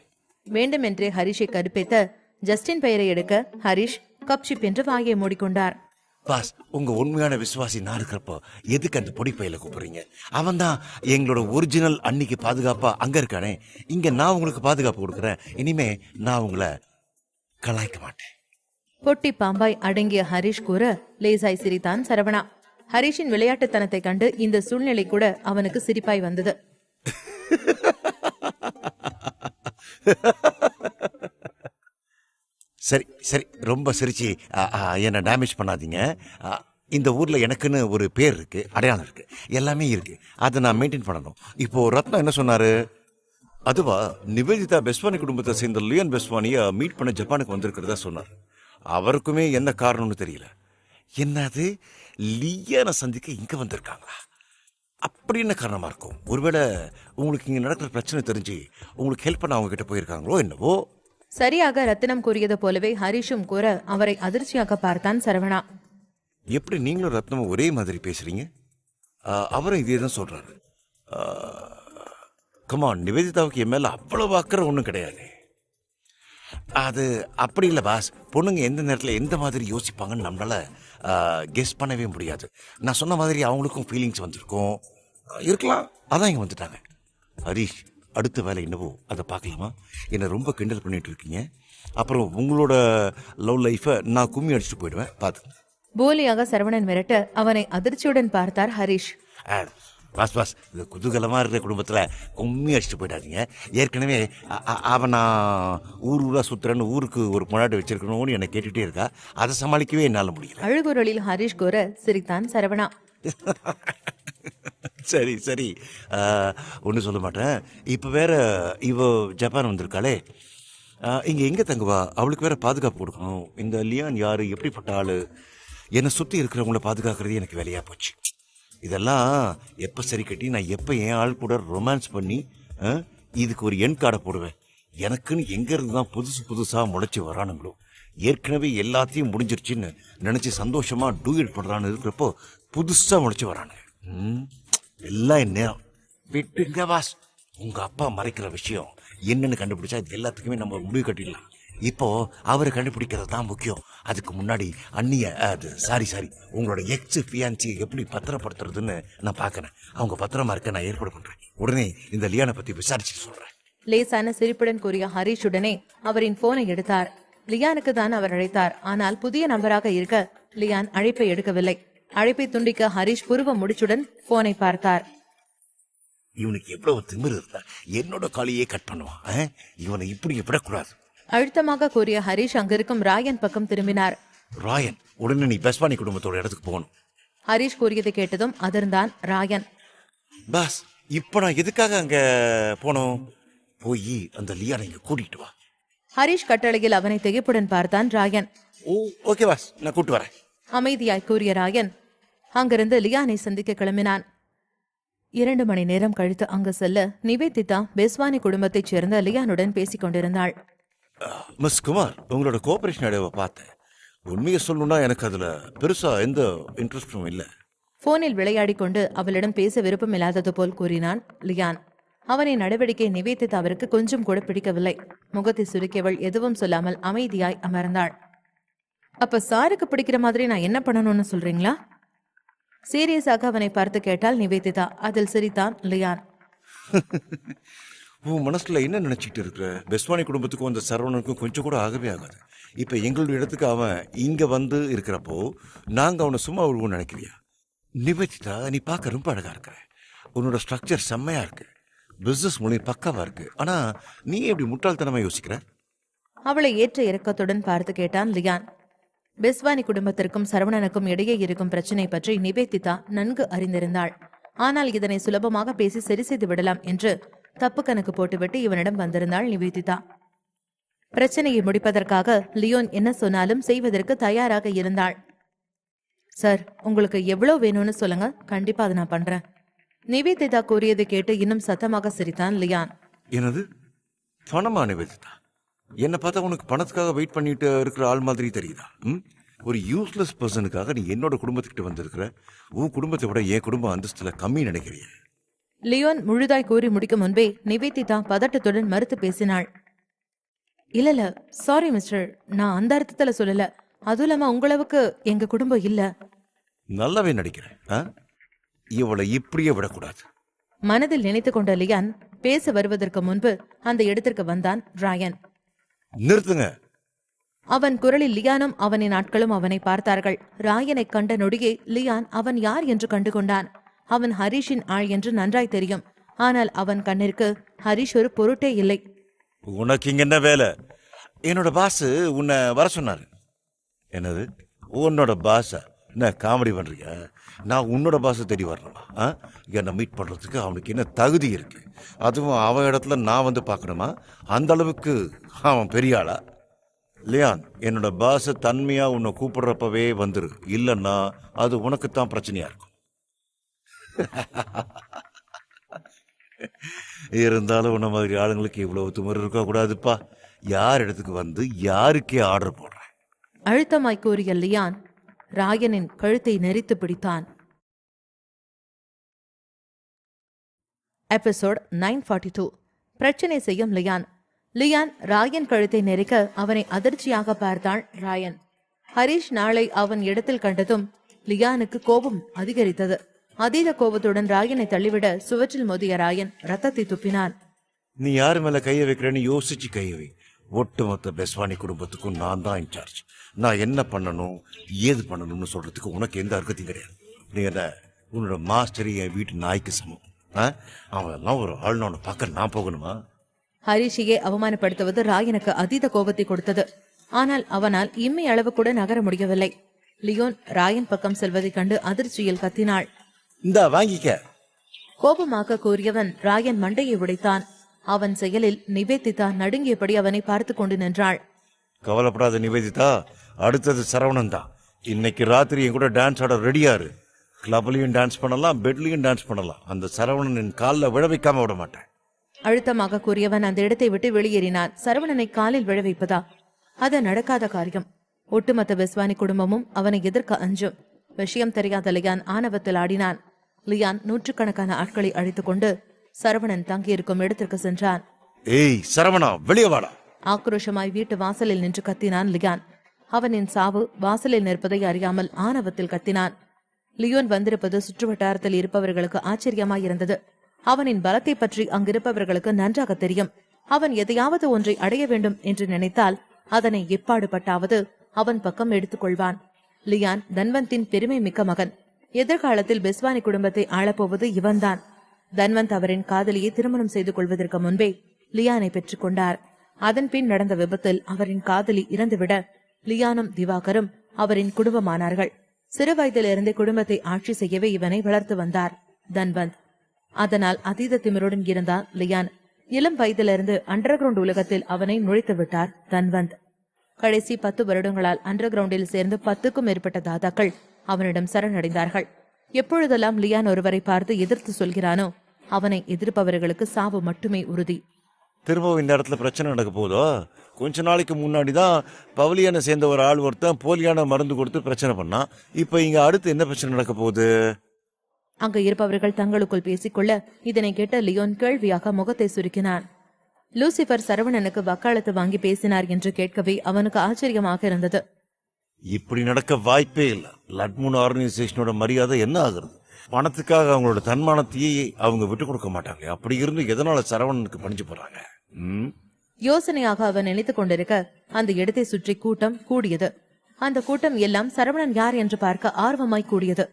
வேண்டுமென்றே ஹரிஷை கடுப்பேத்த ஜஸ்டின் பெயரை எடுக்க ஹரிஷ் கப்ஷிப் என்று வாயை மூடிக்கொண்டார். பாஸ், உங்க உண்மையான விசுவாசி நான் இருக்கிறப்போ எதுக்கு அந்த பொடி பையில கூப்பிடுறீங்க? அவன் தான் எங்களோட ஒரிஜினல் அன்னைக்கு பாதுகாப்பா அங்க இருக்கானே. இங்க நான் உங்களுக்கு பாதுகாப்பு கொடுக்குறேன். இனிமே நான் உங்களை கலாய்க்க மாட்டேன். பொட்டி பாம்பாய் அடங்கிய ஹரிஷ் கூற லேசாய் சிரித்தான் சரவணா. ஹரிஷின் விளையாட்டுத்தனத்தை கண்டு இந்த சூழ்நிலை கூட அவனுக்கு சிரிப்பாய் வந்தது. சரி சரி, ரொம்ப சிரிச்சு என்னை டேமேஜ் பண்ணாதீங்க. ஆ, இந்த ஊரில் எனக்குன்னு ஒரு பேர் இருக்கு, அடையாளம் இருக்கு, எல்லாமே இருக்கு. அதை நான் மெயின்டைன் பண்ணணும். இப்போ ரத்னம் என்ன சொன்னாரு? அதுவா, நிவேதிதா பெஸ்வானி குடும்பத்தை சேர்ந்த லியோன் பெஸ்வானியை மீட் பண்ண ஜப்பானுக்கு வந்திருக்கிறதா சொன்னார். அவருக்குமே என்ன காரணம்னு தெரியல. என்னது, லியானை சந்திக்க இங்க வந்திருக்காங்களா? அப்படி என்ன காரணமா இருக்கும்? ஒருவேளை உங்களுக்கு இங்க நடக்கிற பிரச்சனை தெரிஞ்சு உங்களுக்கு ஹெல்ப் பண்ண அவங்க கிட்ட போயிருக்காங்களோ என்னவோ. சரியாக ரத்தினம் கூறியது போலவே ஹரிஷும் கூற அவரை அதிர்ச்சியாக பார்த்தான் சரவணா. எப்படி நீங்களும் ரத்னமும் ஒரே மாதிரி பேசுறீங்க? அவரும் இதே தான் சொல்றாரு. கமான், நிவேதிதாவுக்கு என் மேல அவ்வளவு அக்கறை ஒன்றும் கிடையாது. அது அப்படி இல்லை பாஸ். பொண்ணுங்க எந்த நேரத்தில் எந்த மாதிரி யோசிப்பாங்கன்னு நம்மளால கெஸ் பண்ணவே முடியாது. நான் சொன்ன மாதிரி அவங்களுக்கும் ஃபீலிங்ஸ் வந்திருக்கும், இருக்கலாம். அதான் இங்கே வந்துட்டாங்க. ஹரிஷ், அடுத்த வேலை என்னவோ அதை பார்க்கலாமா? என்னை ரொம்ப கிண்டல் பண்ணிட்டு இருக்கீங்க. அப்புறம் உங்களோட லவ் லைஃப்பை நான் கும்மி அடிச்சுட்டு போயிடுவேன், பார்த்து. போலியாக சரவணன் மிரட்ட அவனை அதிர்ச்சியுடன் பார்த்தார் ஹரிஷ். பாஸ் பாஸ், இது குதூகலமாக இருக்கிற குடும்பத்தில் கும்மி அடிச்சுட்டு போயிடாதீங்க. ஏற்கனவே அவன் நான் ஊராக சுற்றுறேன்னு ஊருக்கு ஒரு பொண்டாட்டி வச்சிருக்கணும்னு என்னை கேட்டுகிட்டே இருக்கா. அதை சமாளிக்கவே என்னால் முடியல. அழுகுரலில் ஹரிஷ் கூற சிரித்தான் சரவணா. சரி சரி, ஒன்றும் சொல்ல மாட்டேன். இப்போ வேற இவ ஜப்பான் வந்திருக்காளே, இங்கே எங்கே தங்குவா? அவளுக்கு வேற பாதுகாப்பு கொடுக்கணும். இந்த லியான் யாரு, எப்படிப்பட்ட ஆளு? என்னை சுற்றி இருக்கிறவங்கள பாதுகாக்கிறது எனக்கு வேலையாக போச்சு. இதெல்லாம் எப்போ சரி கட்டி நான் எப்போ என் ஆள் கூட ரொமான்ஸ் பண்ணி இதுக்கு ஒரு எண் கார்டை போடுவேன். எனக்குன்னு எங்கேருந்து தான் புதுசு புதுசாக முளைச்சி வரானுங்களோ. ஏற்கனவே எல்லாத்தையும் முடிஞ்சிருச்சுன்னு நினச்சி சந்தோஷமாக டூயட் பண்ணுறான்னு இருக்கிறப்போ புதுசாக முளைச்சி வரானுங்க. எல்லாம் என் நேரம். விட்டுங்க பாஸ், உங்கள் அப்பா மறைக்கிற விஷயம் என்னன்னு கண்டுபிடிச்சா இது எல்லாத்துக்குமே நம்ம முடிவு கட்டிடலாம். இப்போ அவரை கண்டுபிடிக்கிறது தான் முக்கியம். அதுக்கு முன்னாடி சாரி உங்களோட எக்ஸ் ஃபியான்சி எப்படி பத்திரப்படுத்துறதுன்னு நான் பார்க்கறேன். அவங்க பத்திரமா இருக்க நான் ஏற்பாடு பண்றேன். உடனே இந்த லியானை பத்தி விசாரிச்சுட்டு சொல்றேன். லேசான சிரிப்புடன் கூறிய ஹரிஷ் உடனே அவரின் போனை எடுத்தார். லியானுக்கு தான் அவர் அழைத்தார். ஆனால் புதிய நம்பராக இருக்க லியான் அழைப்பை எடுக்கவில்லை. அழைப்பை துண்டிக்க ஹரிஷ் புருவ முடிச்சுடன் போனை பார்த்தார். இவனுக்கு எவ்வளவு திமிரு இருந்தா என்னோட காலையே கட் பண்ணுவான். இவனை இப்படி விடக்கூடாது. அழுத்தமாக கூறிய ஹரிஷ் அங்கிருக்கும் ராயன் பக்கம் திரும்பினார். ராயன், உடனே நீ பெஸ்வானி குடும்பத்தோட இடத்துக்கு போகணும். ஹரிஷ் கூறியதை கேட்டதும் அதிர்ந்தான் ராயன். பாஸ், இப்ப நான் எதுக்காக அங்க போனோம்? போய் அந்த லியானை இங்க கூட்டிட்டு வா. ஹரிஷ் கட்டளையில் அவனை திகைப்புடன் பார்த்தான் ராயன். ஓ, ஓகே பாஸ், நான் கூட்டு வரேன். அமைதியாய் கூறிய ராயன் அங்கிருந்து லியானை சந்திக்க கிளம்பினான். 2 மணி நேரம் கழித்து அங்கு செல்ல நிவேதிதா பெஸ்வானி குடும்பத்தைச் சேர்ந்த லியானுடன் பேசிக் கொண்டிருந்தாள். மிஸ் குமார், உங்களோட கோஆபரேஷன் ஐடியாவை பார்த்தேன். உண்மையை சொல்லணும்னா எனக்கு அதுல பெருசா எந்த இன்ட்ரெஸ்டும் இல்லை. போனில் விளையாடிக் கொண்டு அவளிடம் பேச விருப்பம் இல்லாதது போல் கூறினான் லியான். அவனின் நடவடிக்கை நிவேதிதாவிற்கு கொஞ்சம் கூட பிடிக்கவில்லை. முகத்தை சுருக்கியவள் எதுவும் சொல்லாமல் அமைதியாய் அமர்ந்தாள். அப்ப சாருக்கு பிடிக்கிற மாதிரி நான் என்ன பண்ணணும்னு சொல்றீங்களா? சீரியஸாக அவனை பார்த்து கேட்டாள் நிவேதிதா. அதில் சிரித்தான் லியான். உன் மனசுல என்ன நினைச்சிட்டு இருக்கிற? பெஸ்வானி குடும்பத்துக்கும் அந்த சரவணனுக்கும் கொஞ்சம் கூட ஆகவே ஆகாது. இப்ப எங்களுடைய இடத்துக்கு அவன் இங்க வந்து இருக்கிறப்போ நாங்க அவனை சும்மா விடுவோம் நினைக்கிறியா? நிவேதிதா, நீ பார்க்க ரொம்ப அழகா இருக்கிற. உன்னோட ஸ்ட்ரக்சர் செம்மையா இருக்கு. பிசினஸ் மொழி பக்காவா இருக்கு. ஆனா நீ எப்படி முட்டாள்தனமா யோசிக்கிற? அவளை ஏற்ற இறக்கத்துடன் பார்த்து கேட்டான் லியான். பெஸ்வானி குடும்பத்திற்கும் சரவணனுக்கும் இடையே இருக்கும் பிரச்சனை பற்றி நிவேதிதா நன்கு அறிந்திருந்தாள். ஆனால் இதனை சுலபமாக பேசி சரி செய்து விடலாம் என்று தப்பு கணக்கு போட்டுவிட்டு இவனிடம் வந்திருந்தாள் நிவேதிதா. பிரச்சனையை முடிப்பதற்காக லியோன் என்ன சொன்னாலும் செய்வதற்கு தயாராக இருந்தாள். சார், உங்களுக்கு எவ்வளவு வேணும்னு சொல்லுங்க, கண்டிப்பா அதை நான் பண்றேன். நிவேதிதா கூறியதை கேட்டு இன்னும் சத்தமாக சிரித்தான் லியான். என்னது பணமா நிவேதிதா? என்ன பார்த்தா உனக்கு பணத்துக்காக வெயிட் பண்ணிட்டு இருக்கிற ஆள் மாதிரி தெரியுதா? ஒரு யூஸ்லெஸ் பர்சனுக்காக நீ என்னோட குடும்பத்துக்கிட்ட வந்திருக்கிற. உன் குடும்பத்தை விட என் குடும்ப அந்தஸ்துல கம்மி நினைக்கிறிய? லியோன் முழுதாய் கூறி முடிக்கும் முன்பே நிவேதிதா பதட்டத்துடன் மறுத்து பேசினாள். இல்ல சாரி மிஸ்டர், நான் அந்த அர்த்தத்துல சொல்லல. அதுவும் இல்லாம உங்களவுக்கு எங்க குடும்பம் இல்ல. நல்லாவே நடிக்கிறேன். இவளை இப்படியே விடக்கூடாது. மனதில் நினைத்து கொண்ட லியான் பேச வருவதற்கு முன்பு அந்த இடத்திற்கு வந்தான் ராயன். நிறுத்துங்க. அவன் குரலில் லியானும் அவனின் ஆட்களும் அவனை பார்த்தார்கள். ராயனை கண்ட நொடியே லியான் அவன் யார் என்று கண்டு கொண்டான். அவன் ஹரிஷின் ஆள் என்று நன்றாய் தெரியும். ஆனால் அவன் கண்ணிற்கு ஹரிஷ் ஒரு பொருட்டே இல்லை. உனக்கு இங்க என்ன வேலை? என்னோட பாஸ் உன்னை வர சொன்னாரு. என்னது? உன்னோட பாஸா? என்ன காமெடி பண்றியா? நான் உன்னோட பாஸை தேடி வரணுமா? என்னை மீட் பண்றதுக்கு அவனுக்கு என்ன தகுதி இருக்கு? அதுவும் அவன் இடத்துல நான் வந்து பார்க்கணுமா? அந்த அளவுக்கு அவன் பெரிய ஆளா? லியான், என்னோட பாஸை தன்மையா உன்னை கூப்பிடுறப்பவே வந்துரு, இல்லைன்னா அது உனக்குத்தான் பிரச்சனையா இருக்கும். இருந்தாலும் உன்ன மாதிரி ஆளுங்களுக்கு இவ்வளவு திமிரு இருக்க கூடாதுப்பா. யார் இடத்துக்கு வந்து யாருக்கே ஆர்டர் போடுறேன்? அழுத்தமாய் கூறிய லியான் ராயனின் கழுத்தை நெரித்து பிடித்தான். எபிசோட் 942. பிரச்சனை செய்யும் லியான். லியான் ராயன் கழுத்தை நெரிக்க அவனை அதிர்ச்சியாக பார்த்தான் ராயன். ஹரிஷ் நாளை அவன் இடத்தில் கண்டதும் லியானுக்கு கோபம் அதிகரித்தது. அதீத கோபத்துடன் ராயனை தள்ளிவிட சுவற்றில் மோதிய ராயன் ரத்தத்தை துப்பினான். நீ யாரு மேல கைய வைக்கிறேன்னு யோசிச்சு கைய வை. ஒட்டுமொத்த பெஸ்வானி குடும்பத்துக்கும் நான் தான் இன்சார்ஜ். நான் என்ன பண்ணணும் ஏது பண்ணணும்னு சொல்றதுக்கு உனக்கு எந்த அர்த்தத்தையும் கிடையாது. நீ என்ன உன்னோட மாஸ்டர் என் வீட்டு நாய்க்கு சமம். அவன் ஒரு ஆளுநனை பார்க்க நான் போகணுமா? ஹரிஷையே அவமானப்படுத்துவது ராயனுக்கு அதீத கோபத்தை கொடுத்தது. ஆனால் அவனால் இம்மி அளவு கூட நகர முடியவில்லை. லியோன் ராயன் பக்கம் செல்வதைக் கண்டு அதிர்ச்சியில் கத்தினாள். இந்தா வாங்கிக்க. கோபமாக கூறியவன் ராயன் மண்டையை உடைத்தான். அவன் செயலில் நிவேதிதா நடுங்கியபடி அவனை பார்த்து கொண்டு நின்றாள். கவலைப்படாத நிவேதிதா, அடுத்தது சரவணன் தான். இன்னைக்கு ராத்திரி என் கூட டான்ஸ் ஆட ரெடியாரு. கிளப்லயும் டான்ஸ் பண்ணலாம், பெட்லயும் டான்ஸ் பண்ணலாம். அந்த சரவணனின் காலில் விழ வைக்காம விட மாட்டேன். அழுத்தமாக கூறியவன் அந்த இடத்தை விட்டு வெளியேறினான். சரவணனை காலில் விழ வைப்பதா? அது நடக்காத காரியம். ஒட்டுமொத்த பெஸ்வானி குடும்பமும் அவனை எதிர்க்க அஞ்சும். விஷயம் தெரியாத லியான் ஆணவத்தில் ஆடினான். லியான் நூற்றுக்கணக்கான ஆட்களை அழைத்துக் கொண்டு சரவணன் தங்கியிருக்கும் இடத்திற்கு சென்றான். ஏய் சரவணா, வெளியே வாடா! ஆக்ரோஷமாய் வீட்டு வாசலில் நின்று கத்தினான் லியான். அவனின் சாவு வாசலில் நிற்பதை அறியாமல் ஆணவத்தில் கத்தினான். லியோன் வந்திருப்பது சுற்றுவட்டாரத்தில் இருப்பவர்களுக்கு ஆச்சரியமாயிருந்தது. அவனின் பலத்தை பற்றி அங்கிருப்பவர்களுக்கு நன்றாக தெரியும். அவன் எதையாவது ஒன்றை அடைய வேண்டும் என்று நினைத்தால் அதனை எப்பாடுபட்டாவது அவன் பக்கம் எடுத்துக் கொள்வான். லியான் தன்வந்தின் பெருமை மிக்க மகன். எதிர்காலத்தில் பெஸ்வானி குடும்பத்தை ஆளப்போவது இவன்தான். தன்வந்த் அவரின் காதலியை திருமணம் செய்து கொள்வதற்கு முன்பே லியானை பெற்றுக் கொண்டார். அதன் பின் நடந்த விபத்தில் அவரின் காதலி இறந்துவிட லியானும் திவாகரும் அவரின் குடும்பமானார்கள். சிறு வயதிலிருந்தே குடும்பத்தை ஆட்சி செய்யவே இவனை வளர்த்து வந்தார் தன்வந்த். அதனால் அதீத திமிருடன் இருந்தான் லியான். இளம் வயதிலிருந்து அண்டர் கிரவுண்ட் உலகத்தில் அவனை நுழைத்து விட்டார் தன்வந்த். கடைசி 10 வருடங்களால் அண்டர் கிரவுண்டில் சேர்ந்து 10க்கும் மேற்பட்ட தாதாக்கள் அவனிடம் சரணடைந்தார்கள். எப்பொழுதெல்லாம் லியான் ஒருவரை பார்த்து எதிர்த்து சொல்கிறானோ அவனை எதிர்ப்பவர்களுக்கு சாவு மட்டுமே உறுதி. திரும்பவும் இந்த இடத்துல பிரச்சனை நடக்க போதோ? கொஞ்ச நாளைக்கு முன்னாடி தான் பவலியான சேர்ந்த ஒரு ஆள் ஒருத்தன் போலியான மருந்து கொடுத்து பிரச்சனை பண்ணான். இப்ப இங்க அடுத்து என்ன பிரச்சனை நடக்க போகுது? அங்க இருப்பவர்கள் தங்களுக்குள் பேசிக்கொள்ள இதனை கேட்ட லியோன் கேள்வியாக முகத்தை சுருக்கினான். லூசிபர் சரவணனுக்கு வக்காலத்து வாங்கி பேசினார் என்று கேட்கவே அவனுக்கு ஆச்சரியமாக இருந்தது. இப்படி நடக்க வாய்ப்பே இல்லை. லட்மூன் ஆர்கனைசேஷனோட மரியாதை என்ன ஆகுறது? பணத்துக்காக அவங்களோட தன்மானத்தையே அவங்க விட்டு கொடுக்க மாட்டாங்க. அப்படி இருந்து எதனால சரவணனுக்கு பணிஞ்சு போறாங்க? யோசனையாக அவன் நினைத்துக் கொண்டிருக்க அந்த இடத்தை சுற்றி கூட்டம் கூடியது. அந்த கூட்டம் எல்லாம் சரவணன் யார் என்று பார்க்க ஆர்வமாய் கூடியது.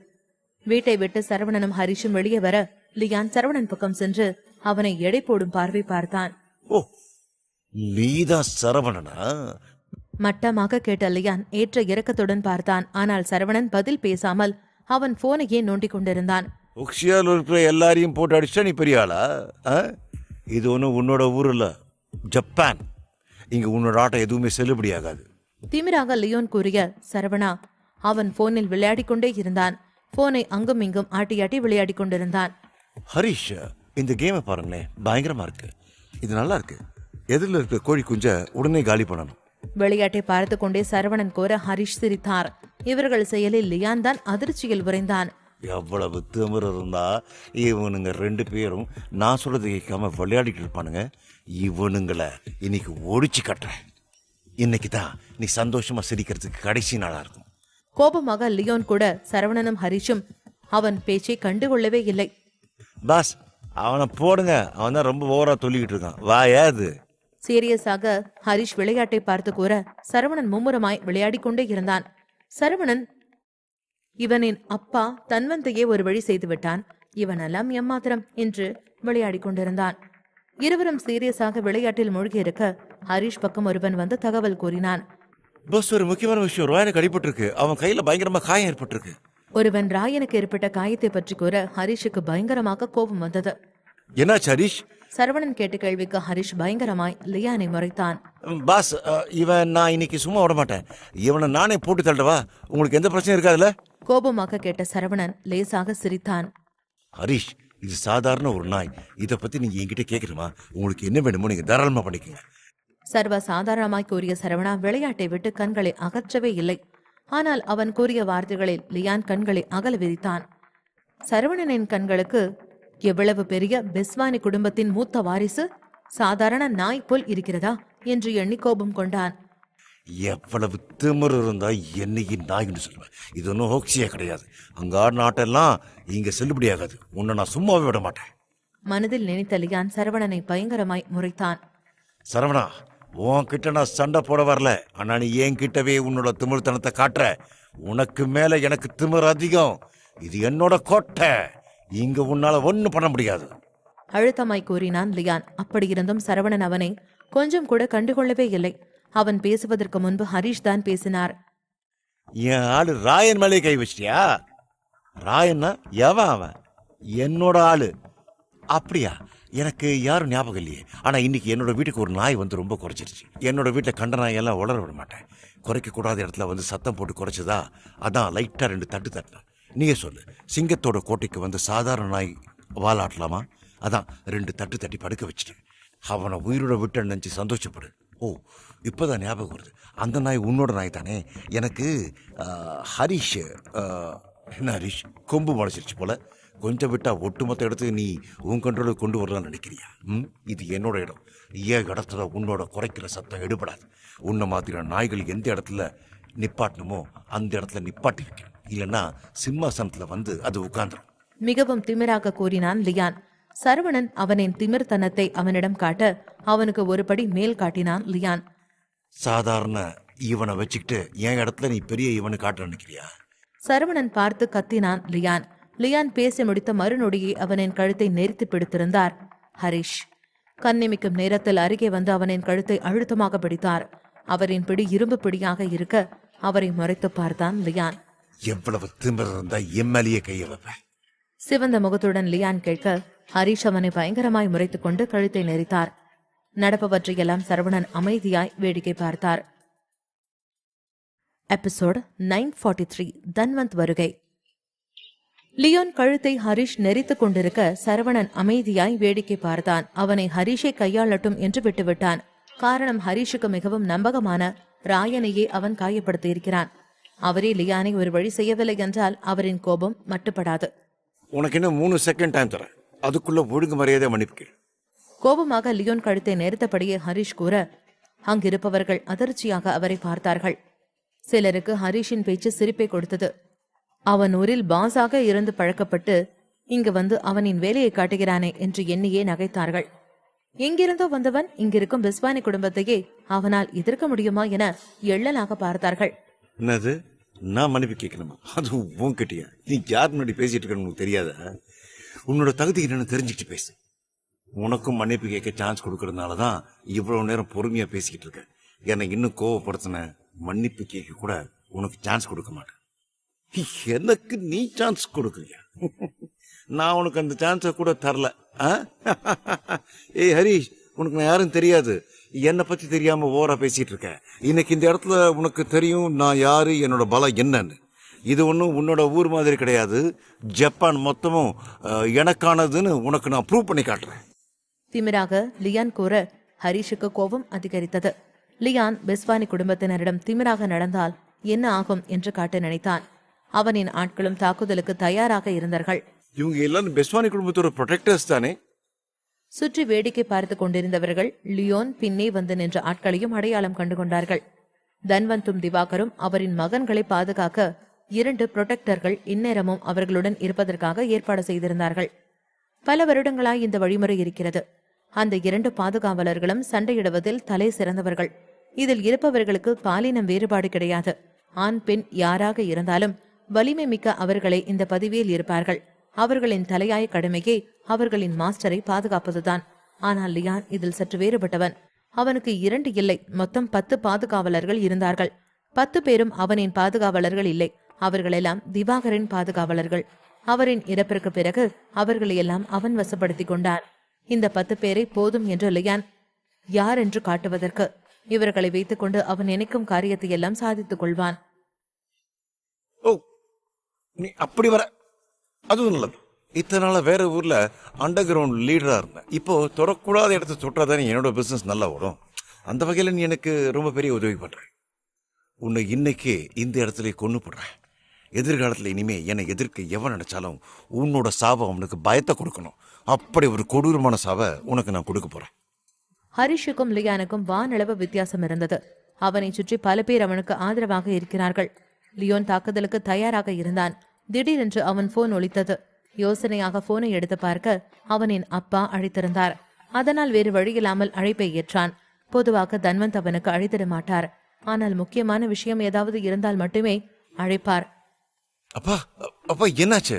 வீட்டை விட்டு சரவணனும் ஹரிஷும் வெளியே வர லியான் சரவணன் பக்கம் சென்று அவனை எடை போடும் பார்வை பார்த்தான். ஓ, நீதா சரவணனா? மட்டமாக கேட்ட லியான் ஏற்ற இறக்கத்துடன் பார்த்தான். ஆனால் சரவணன் பதில் பேசாமல் அவன் போனையே நோண்டிக் கொண்டிருந்தான். உக்ஷியால் இருக்கிற எல்லாரையும் போட்டு அடிச்சா நீ பெரிய ஆளா? இது ஒன்னும் உன்னோட ஊர் இல்ல, ஜப்பான். இங்க உன்னோட ஆட்டம் எதுவுமே செல்லுபடி ஆகாது. திமிராக லியோன் கூறிய சரவணா அவன் போனில் விளையாடி கொண்டே இருந்தான். போனை அங்கும் இங்கும் ஆட்டி ஆட்டி விளையாடி கொண்டிருந்தான். ஹரிஷ், இந்த கேமை பாருங்களேன், பயங்கரமா இருக்கு. இது நல்லா இருக்கு. எதிரில் இருக்க கோழி குஞ்ச உடனே காலி பண்ணணும். விளையாட்டை பார்த்து கொண்டே சரவணன் கோர ஹரிஷ் சிரித்தார். இவர்கள் செயலில் லியான் தான் அதிர்ச்சியில் உறைந்தான். எவ்வளவு திமிரு இருந்தா இவனுங்க 2 பேரும் நான் சொல்றது கேட்காம விளையாடிட்டு இருப்பானுங்க. இவனுங்களை இன்னைக்கு ஒடிச்சு கட்டுறேன். இன்னைக்கு தான் நீ சந்தோஷமா சிரிக்கிறதுக்கு கடைசி நாளா இருக்கும். கோபமாக லியோன் கூட சரவணனும் ஹரிஷும் அவன் பேச்சை கண்டுகொள்ளவே இல்லை. பாஸ், அவனை போடுங்க, அவன் தான் ரொம்ப ஓவரா சொல்லிக்கிட்டு இருக்கான். வாயாது. சீரியஸாக ஹரிஷ் விளையாட்டை பார்த்து கூற சரவணன் மும்முரமாய் விளையாடி கொண்டே இருந்தான். சரவணன் இவனின் அப்பா தன்வந்தையே ஒரு வழி செய்து விட்டான், இவனெல்லாம் எம்மாத்திரம் என்று விளையாடி கொண்டிருந்தான். இருவரும் சீரியஸாக விளையாட்டில் மூழ்கியிருக்க ஹரிஷ் பக்கம் ஒருவன் வந்து தகவல் கூறினான். பஸ், ஒரு முக்கியமான விஷயம். ராயனுக்கு அடிபட்டிருக்கு. அவன் கையில பயங்கரமா காயம் ஏற்பட்டிருக்கு. ஒருவன் ராயனுக்கு ஏற்பட்ட காயத்தை பற்றி கூற ஹரிஷுக்கு பயங்கரமாக கோபம் வந்தது. என்னாச்சு ஹரிஷ்? சரவணன் கேட்ட கேள்விக்கு ஹரிஷ் பயங்கரமாய் லியானை முறைத்தான். பாஸ், நான் இன்னைக்கு சும்மா விட மாட்டேன். இவனை நானே போட்டு தள்ளவா? உங்களுக்கு எந்த பிரச்சனையும் இருக்காதுல்ல? கோபமாக கேட்ட சரவணன் லேசாக சிரித்தான். ஹரிஷ், இது சாதாரண ஒரு நாய். இதை பத்தி நீங்க என்கிட்ட கேட்கணுமா? உங்களுக்கு என்ன வேணுமோ நீங்க தாராளமா பண்ணிக்கங்க. சர்வ சாதாரணமாய் கூறிய சரவணா விளையாட்டை விட்டு கண்களை அகற்றவே இல்லை. ஆனால் அவன் கூறிய வார்த்தைகளில் லியான் கண்களை அகல விரித்தான். சரவணனின் கண்களுக்கு எவ்வளவு பெரிய பெஸ்வானி குடும்பத்தின் மூத்த வாரிசு சாதாரண நாய் போல் இருக்கிறதா என்று எண்ணி கோபம் கொண்டான். எவ்வளவு திமிரு இருந்தா என்னைக்கு நாய்ன்னு சொல்லுவேன். இது ஒன்றும் ஹோக்சியா கிடையாது. அங்க ஆடின ஆட்டெல்லாம் இங்க செல்லுபடியாகாது. உன்னை நான் சும்மாவே விட மாட்டேன். மனதில் நினைத்த லியான் சரவணனை பயங்கரமாய் முறைத்தான். சரவணா, உன்கிட்ட நான் சண்டை போட வரல. ஆனா நீ என்கிட்டவே உன்னோட திமிர்த்தனத்தை காட்டுற. உனக்கு மேல எனக்கு திமிர் அதிகம். இது என்னோட கோட்டை. இங்க உன்னால ஒன்னும் பண்ண முடியாது. அழுத்தமாய் கூறினான் லியான். அப்படியிருந்தும் சரவணன் அவனை கொஞ்சம் கூட கண்டுகொள்ளவே இல்லை. அவன் பேசுவதற்கு முன்பு ஹரிஷ் தான் பேசினார். என் ஆளு ராயன் மேலே கை வச்சிட்டியா? ராயன்னா எவன் அவன்? என்னோட ஆளு. அப்படியா? எனக்கு யாரும் ஞாபகம் இல்லையே. ஆனா இன்னைக்கு என்னோட வீட்டுக்கு ஒரு நாய் வந்து ரொம்ப குறைச்சிருச்சு. என்னோட வீட்டில் கண்ட நாயெல்லாம் உளர விட மாட்டேன். குறைக்க கூடாத இடத்துல வந்து சத்தம் போட்டு குறைச்சதா? அதான் லைட்டா 2 தட்டு தட்டினேன். நீயே சொல்லு, சிங்கத்தோட கோட்டைக்கு வந்து சாதாரண நாய் வாலாட்டலாமா? அதான் 2 தட்டு தட்டி படுக்க வச்சுட்டேன். அவனை உயிரோட விட்டு நினைச்சு சந்தோஷப்படு. ஓ, இப்போதான் ஞாபகம் வருது. அந்த நாய் உன்னோட நாய் தானே? எனக்கு ஹரிஷ், என்ன ஹரிஷ், கொம்பு முளைச்சிருச்சு போல. கொஞ்சம் விட்டா ஒட்டுமொத்த இடத்துக்கு நீ உன் கண்ட்ரோலுக்கு கொண்டு வரலாம்னு நினைக்கிறியா? இது என்னோட இடம். ஏன் இடத்துல உன்னோட குறைக்கிற சத்தம் எடுபடாது. உன்னை மாதிரியான நாய்கள் எந்த இடத்துல நிப்பாட்டணுமோ அந்த இடத்துல நிப்பாட்டி வைக்கணும். இல்லைன்னா சிம்மாசனத்துல வந்து அது உட்கார்ந்துடும். மிகவும் திமிராக கூறினான் லியான். சரவணன் அவனின் திமிர்த்தனத்தை அவனிடம் காட்ட அவனுக்கு ஒரு படி மேல் காட்டினான் லியான். சாதாரண இவனை வச்சுக்கிட்டு என் இடத்துல நீ பெரிய இவனு காட்ட நினைக்கிறியா? சரவணன் பார்த்து கத்தினான் லியான். லியான் பேசி முடித்த மறுநொடியை அவனின் கழுத்தை நெரித்து பிடித்திருந்தார் ஹரிஷ். கண்ணிமிக்கும் நேரத்தில் அருகே வந்து அவனின் கழுத்தை அழுத்தமாக பிடித்தார். அவரின் பிடி இரும்பு பிடியாக இருக்க அவரை முறைத்து பார்த்தான் லியான். எவ்வளவு திமிர் இருந்தா எம்எல்ஏ கைய வைப்பேன். சிவந்த முகத்துடன் லியான் கேட்க ஹரிஷ் அவனை பயங்கரமாய் முறைத்துக் கொண்டு கழுத்தை நெரித்தார். நடப்பவற்றையெல்லாம் சரவணன் அமைதியாய் வேடிக்கை பார்த்தார். எபிசோட் 943 தன்வந்த் வருகை. லியோன் கழுத்தை ஹரிஷ் நெரித்துக் கொண்டிருக்க சரவணன் அமைதியாய் வேடிக்கை பார்த்தான். அவனை ஹரிஷை கையாளட்டும் என்று விட்டுவிட்டான். காரணம், ஹரிஷுக்கு மிகவும் நம்பகமான ராயனையே அவன் காயப்படுத்தியிருக்கிறான். அவரே லியானை ஒரு வழி செய்யவில்லை என்றால் அவரின் கோபம் மட்டுப்படாது. உனக்கு இன்னும் 3 செகண்ட் டைம் தரேன். அதுக்குள்ள ஒழுங்கு மரியாதை மன்னிப்பு. கோபமாக லியோன் கழுத்தை நெரித்தபடியே ஹரிஷ் கூற அங்கிருப்பவர்கள் அதிர்ச்சியாக அவரை பார்த்தார்கள். சிலருக்கு ஹரிஷின் பேச்சு சிரிப்பை கொடுத்தது. அவன் ஊரில் பாஸாக இருந்து பழக்கப்பட்டு இங்கு வந்து அவனின் வேலையை காட்டுகிறானே என்று எண்ணியே நகைத்தார்கள். எங்கிருந்தோ வந்தவன் இங்கிருக்கும் பெஸ்வானி குடும்பத்தையே அவனால் எதிர்க்க முடியுமா என எள்ளலாக பார்த்தார்கள். என்னது, நான் மன்னிப்பு கேட்கணுமா? அது உன்கிட்டயா? நீ யார் முன்னாடி பேசிட்டு இருக்க உனக்கு தெரியாத? உன்னோட தகுதி என்னன்னு தெரிஞ்சுக்கிட்டு பேசு. உனக்கும் மன்னிப்பு கேட்க சான்ஸ் கொடுக்கறதுனாலதான் இவ்வளவு நேரம் பொறுமையா பேசிக்கிட்டு இருக்க. என்னை இன்னும் கோவப்படுத்தின மன்னிப்பு கேட்க கூட உனக்கு சான்ஸ் கொடுக்க மாட்டேன். எனக்கு நீ சான்ஸ் கொடுக்கலையா? நான் உனக்கு அந்த சான்ஸை கூட தரல. ஏய் ஹரிஷ், உனக்கு நான் யாரும் தெரியாது. என்னை பத்தி தெரியாம ஓவரா பேசிட்டு இருக்க. இன்னைக்கு இந்த இடத்துல உனக்கு தெரியும் நான் யாரு, என்னோட பலம் என்னன்னு. இது ஒன்றும் உன்னோட ஊர் மாதிரி கிடையாது. ஜப்பான் மொத்தமும் எனக்கானதுன்னு உனக்கு நான் ப்ரூவ் பண்ணி காட்டுறேன். திமிராக லியான் கூற ஹரிஷுக்கு கோபம் அதிகரித்தது. லியான் பெஸ்வானி குடும்பத்தினரிடம் திமிராக நடந்தால் என்ன ஆகும் என்று காட்ட நினைத்தான். அவனின் ஆட்களும் தாக்குதலுக்கு தயாராக இருந்தார்கள். இவங்க எல்லாரும் பெஸ்வானி குடும்பத்தோட ப்ரொடெக்டர்ஸ் தானே? சுற்றி வேடிக்கை பார்த்து கொண்டிருந்தவர்கள் லியோன் பின்னே வந்து நின்ற ஆட்களையும் அடையாளம் கண்டுகொண்டார்கள். தன்வந்தும் திவாகரும் அவரின் மகன்களை பாதுகாக்க 2 புரொடெக்டர்கள் இந்நேரமும் அவர்களுடன் இருப்பதற்காக ஏற்பாடு செய்திருந்தார்கள். பல வருடங்களாய் இந்த வழிமுறை இருக்கிறது. அந்த 2 பாதுகாவலர்களும் சண்டையிடுவதில் தலை சிறந்தவர்கள். இதில் இருப்பவர்களுக்கு பாலினம் வேறுபாடு கிடையாது. ஆண் பெண் யாராக இருந்தாலும் வலிமை மிக்க அவர்களை இந்த பதவியில் இருப்பார்கள். அவர்களின் தலையாய கடமையே அவர்களின் மாஸ்டரை பாதுகாப்பதுதான். ஆனால் லியான் இதில் சற்று வேறுபட்டவன். அவனுக்கு 2 இல்லை, மொத்தம் 10 பாதுகாவலர்கள் இருந்தார்கள். 10 பேரும் அவனின் பாதுகாவலர்கள் இல்லை, அவர்களெல்லாம் திவாகரின் பாதுகாவலர்கள். அவரின் இறப்பிற்கு பிறகு அவர்களையெல்லாம் அவன் வசப்படுத்திக் கொண்டான். இந்த 10 பேரை போதும் என்று லியான் யார் என்று காட்டுவதற்கு. இவர்களை வைத்துக்கொண்டு அவன் நினைக்கும் காரியத்தை எல்லாம் சாதித்துக் கொள்வான். ஓ, நீ அப்படி வர, அதுவும் நல்லது. இத்தனை நாளா வேற ஊர்ல அண்டர் கிரவுண்ட் லீடரா இருந்தேன். இப்போ தொடக்கூடாத இடத்த தொட்டாதானே என்னோட பிசினஸ் நல்லா வரும். அந்த வகையில நீ எனக்கு ரொம்ப பெரிய உதவி பண்ற. உன்னை இன்னைக்கு இந்த இடத்துல கொண்டு போடுறேன். எதிர்காலத்துல இனிமே என்னை எதிர்க்க எவன் நினைச்சாலும் உன்னோட சாவை அவனுக்கு பயத்தை கொடுக்கணும். அப்படி ஒரு கொடூரமான சாவை உனக்கு நான் கொடுக்க போறேன். ஹரிஷுக்கும் லியானுக்கும் வானளவு வித்தியாசம் இருந்தது. அவனை சுற்றி பல பேர் அவனுக்கு ஆதரவாக இருக்கிறார்கள். லியோன் தாக்குதலுக்கு தயாராக இருந்தான். திடீரென்று அவன் போன் ஒலித்தது. யோசனையாக போனை எடுத்து பார்க்க அவனின் அப்பா அழைத்திருந்தார். அதனால் வேறு வழியில்லாமல் அழைப்பை ஏற்றான். பொதுவாக தன்வந்த் அவனுக்கு அழைத்திட மாட்டார். ஆனால் முக்கியமான விஷயம் ஏதாவது இருந்தால் மட்டுமே அழைப்பார். அப்பா, அப்பா என்னாச்சு?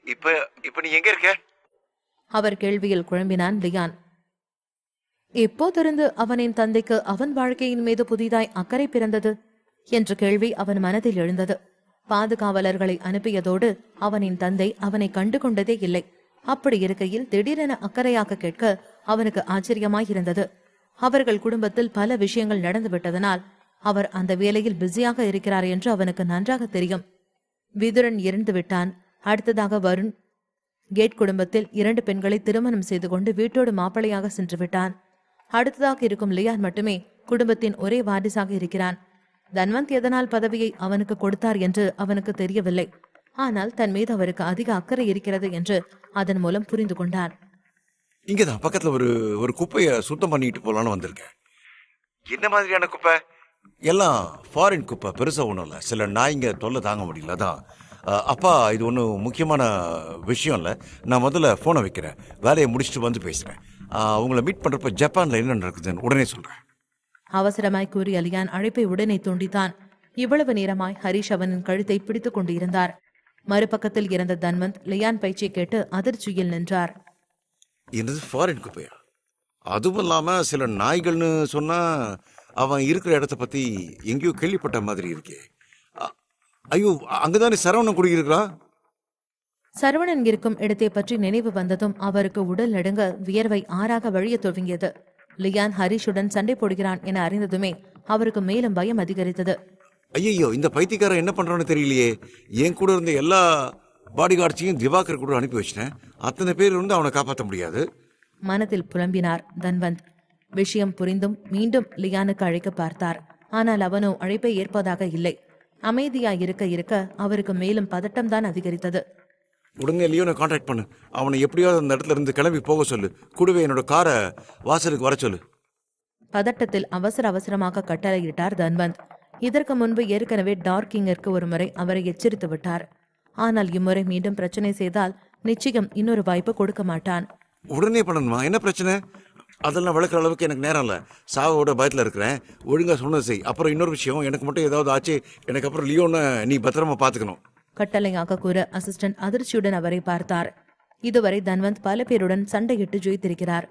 இப்ப நீ எங்க இருக்க? அவர் கேள்வியில் குழம்பினான் லியான். எப்போதிருந்து அவனின் தந்தைக்கு அவன் வாழ்க்கையின் மீது புதிதாய் அக்கறை பிறந்தது என்ற கேள்வி அவன் மனதில் எழுந்தது. பாதுகாவலர்களை அனுப்பியதோடு அவனின் தந்தை அவனை கண்டு கொண்டதே இல்லை. அப்படி இருக்கையில் திடீரென அக்கறையாக கேட்க அவனுக்கு ஆச்சரியமாயிருந்தது. அவர்கள் குடும்பத்தில் பல விஷயங்கள் நடந்து விட்டதனால் அவர் அந்த வேலையில் பிஸியாக இருக்கிறார் என்று அவனுக்கு நன்றாக தெரியும். விதுரன் இறந்து விட்டான். அடுத்ததாக வருண் கேட் குடும்பத்தில் 2 பெண்களை திருமணம் செய்து கொண்டு வீட்டோடு மாப்பிளையாக சென்று விட்டான். அடுத்ததாக இருக்கும் லியான் மட்டுமே குடும்பத்தின் ஒரே வாரிசாக இருக்கிறான். தன்வந்த் எதனால் பதவியை அவனுக்கு கொடுத்தார் என்று அவனுக்கு தெரியவில்லை. ஆனால் தன் மீது அவருக்கு அதிக அக்கறை இருக்கிறது என்று அதன் மூலம் புரிந்து கொண்டான். இங்கதான் பக்கத்துல ஒரு குப்பைய சுத்தம் பண்ணிட்டு போலான்னு வந்திருக்கேன். என்ன மாதிரியான குப்பை? எல்லாம் ஃபாரின் குப்பை, பெருசா ஒண்ணும் இல்ல. சில நாய்ங்க தொல்லை தாங்க முடியல. அதான் அப்பா, இது ஒன்றும் முக்கியமான விஷயம் இல்லை. நான் முதல்ல ஃபோனை வைக்கிறேன், வேலையை முடிச்சுட்டு வந்து பேசுறேன். உங்களை மீட் பண்றப்ப ஜப்பான்ல என்ன நடக்குதுன்னு உடனே சொல்றேன். அவசரமாய் கூறிய லியான் அழைப்பை உடனே துண்டித்தான். இவ்வளவு நேரமாய் ஹரிஷ் அவனின் கழுத்தை பிடித்துக் கொண்டு இருந்தார். மறுபக்கத்தில் இருந்த தன்வந்த் லியான் பேச்சை கேட்டு அதிர்ச்சியில் நின்றார். என்னது ஃபாரின் குப்பையா? அதுவும் இல்லாம சில நாய்கள்னு சொன்னா அவன் இருக்கிற இடத்த பத்தி எங்கேயோ கேள்விப்பட்ட மாதிரி இருக்கே. ஐயோ, அங்கதானே சரவணன் குடியிருக்கிறான். சரவணன் இருக்கும் இடத்தை பற்றி நினைவு வந்ததும் அவருக்கு உடல் நடுங்க வியர்வை ஆறாக வழிய துவங்கியது. லியான் ஹரிஷுடன் சண்டை போடுகிறான் என அறிந்ததுமே அவருக்கு மேலும் பயம் அதிகரித்தது. ஐயோ, இந்த பைத்தியக்காரன் என்ன பண்றான்னு தெரியலையே. என் கூட இருந்த எல்லா பாடிகார்ட்ஸையும் திவாகர் கூட அனுப்பி வச்சிட்டேன். அத்தனை பேர் இருந்து அவனை காப்பாற்ற முடியாது. மனத்தில் புலம்பினார் தன்வந்த். விஷயம் புரிந்தும் மீண்டும் லியானுக்கு அழைக்க பார்த்தார். ஆனால் அவனோ அழைப்பை ஏற்பதாக இல்லை. அமைதியாய் இருக்க இருக்க அவருக்கு மேலும் பதட்டம் தான் அதிகரித்தது. உடனே லியோனை கான்டாக்ட் பண்ணு. அவனை எப்படியாவது அந்த இடத்துல இருந்து கிளம்பி போக சொல்லு. கூடவே என்னோட காரை வாசலுக்கு வர சொல்லு. பதட்டத்தில் அவசரமாக கட்டளையிட்டார் தன்வந்த். இதற்கு முன்பு ஏற்கனவே டார்க்கிங்கிற்கு ஒரு முறை அவரை எச்சரித்து விட்டார். ஆனால் இம்முறை மீண்டும் பிரச்சனை செய்தால் நிச்சயம் இன்னொரு வாய்ப்பு கொடுக்க மாட்டான். உடனே பண்ணணுமா? என்ன பிரச்சனை? அதெல்லாம் விளக்குற அளவுக்கு எனக்கு நேரம் இல்லை. சாவோட பயத்தில் இருக்கிறேன். ஒழுங்கா சொன்னது செய். அப்புறம் இன்னொரு விஷயம், எனக்கு மட்டும் ஏதாவது ஆச்சு எனக்கு அப்புறம் லியோனை நீ பத்திரமா பாத்துக்கணும். கட்டளையாக கூற அசிஸ்டன்ட் அதிர்ச்சியுடன் அவரை பார்த்தார். இதுவரை தன்வந்த் பல பேருடன் சண்டையிட்டு ஜெயித்திருக்கிறார்.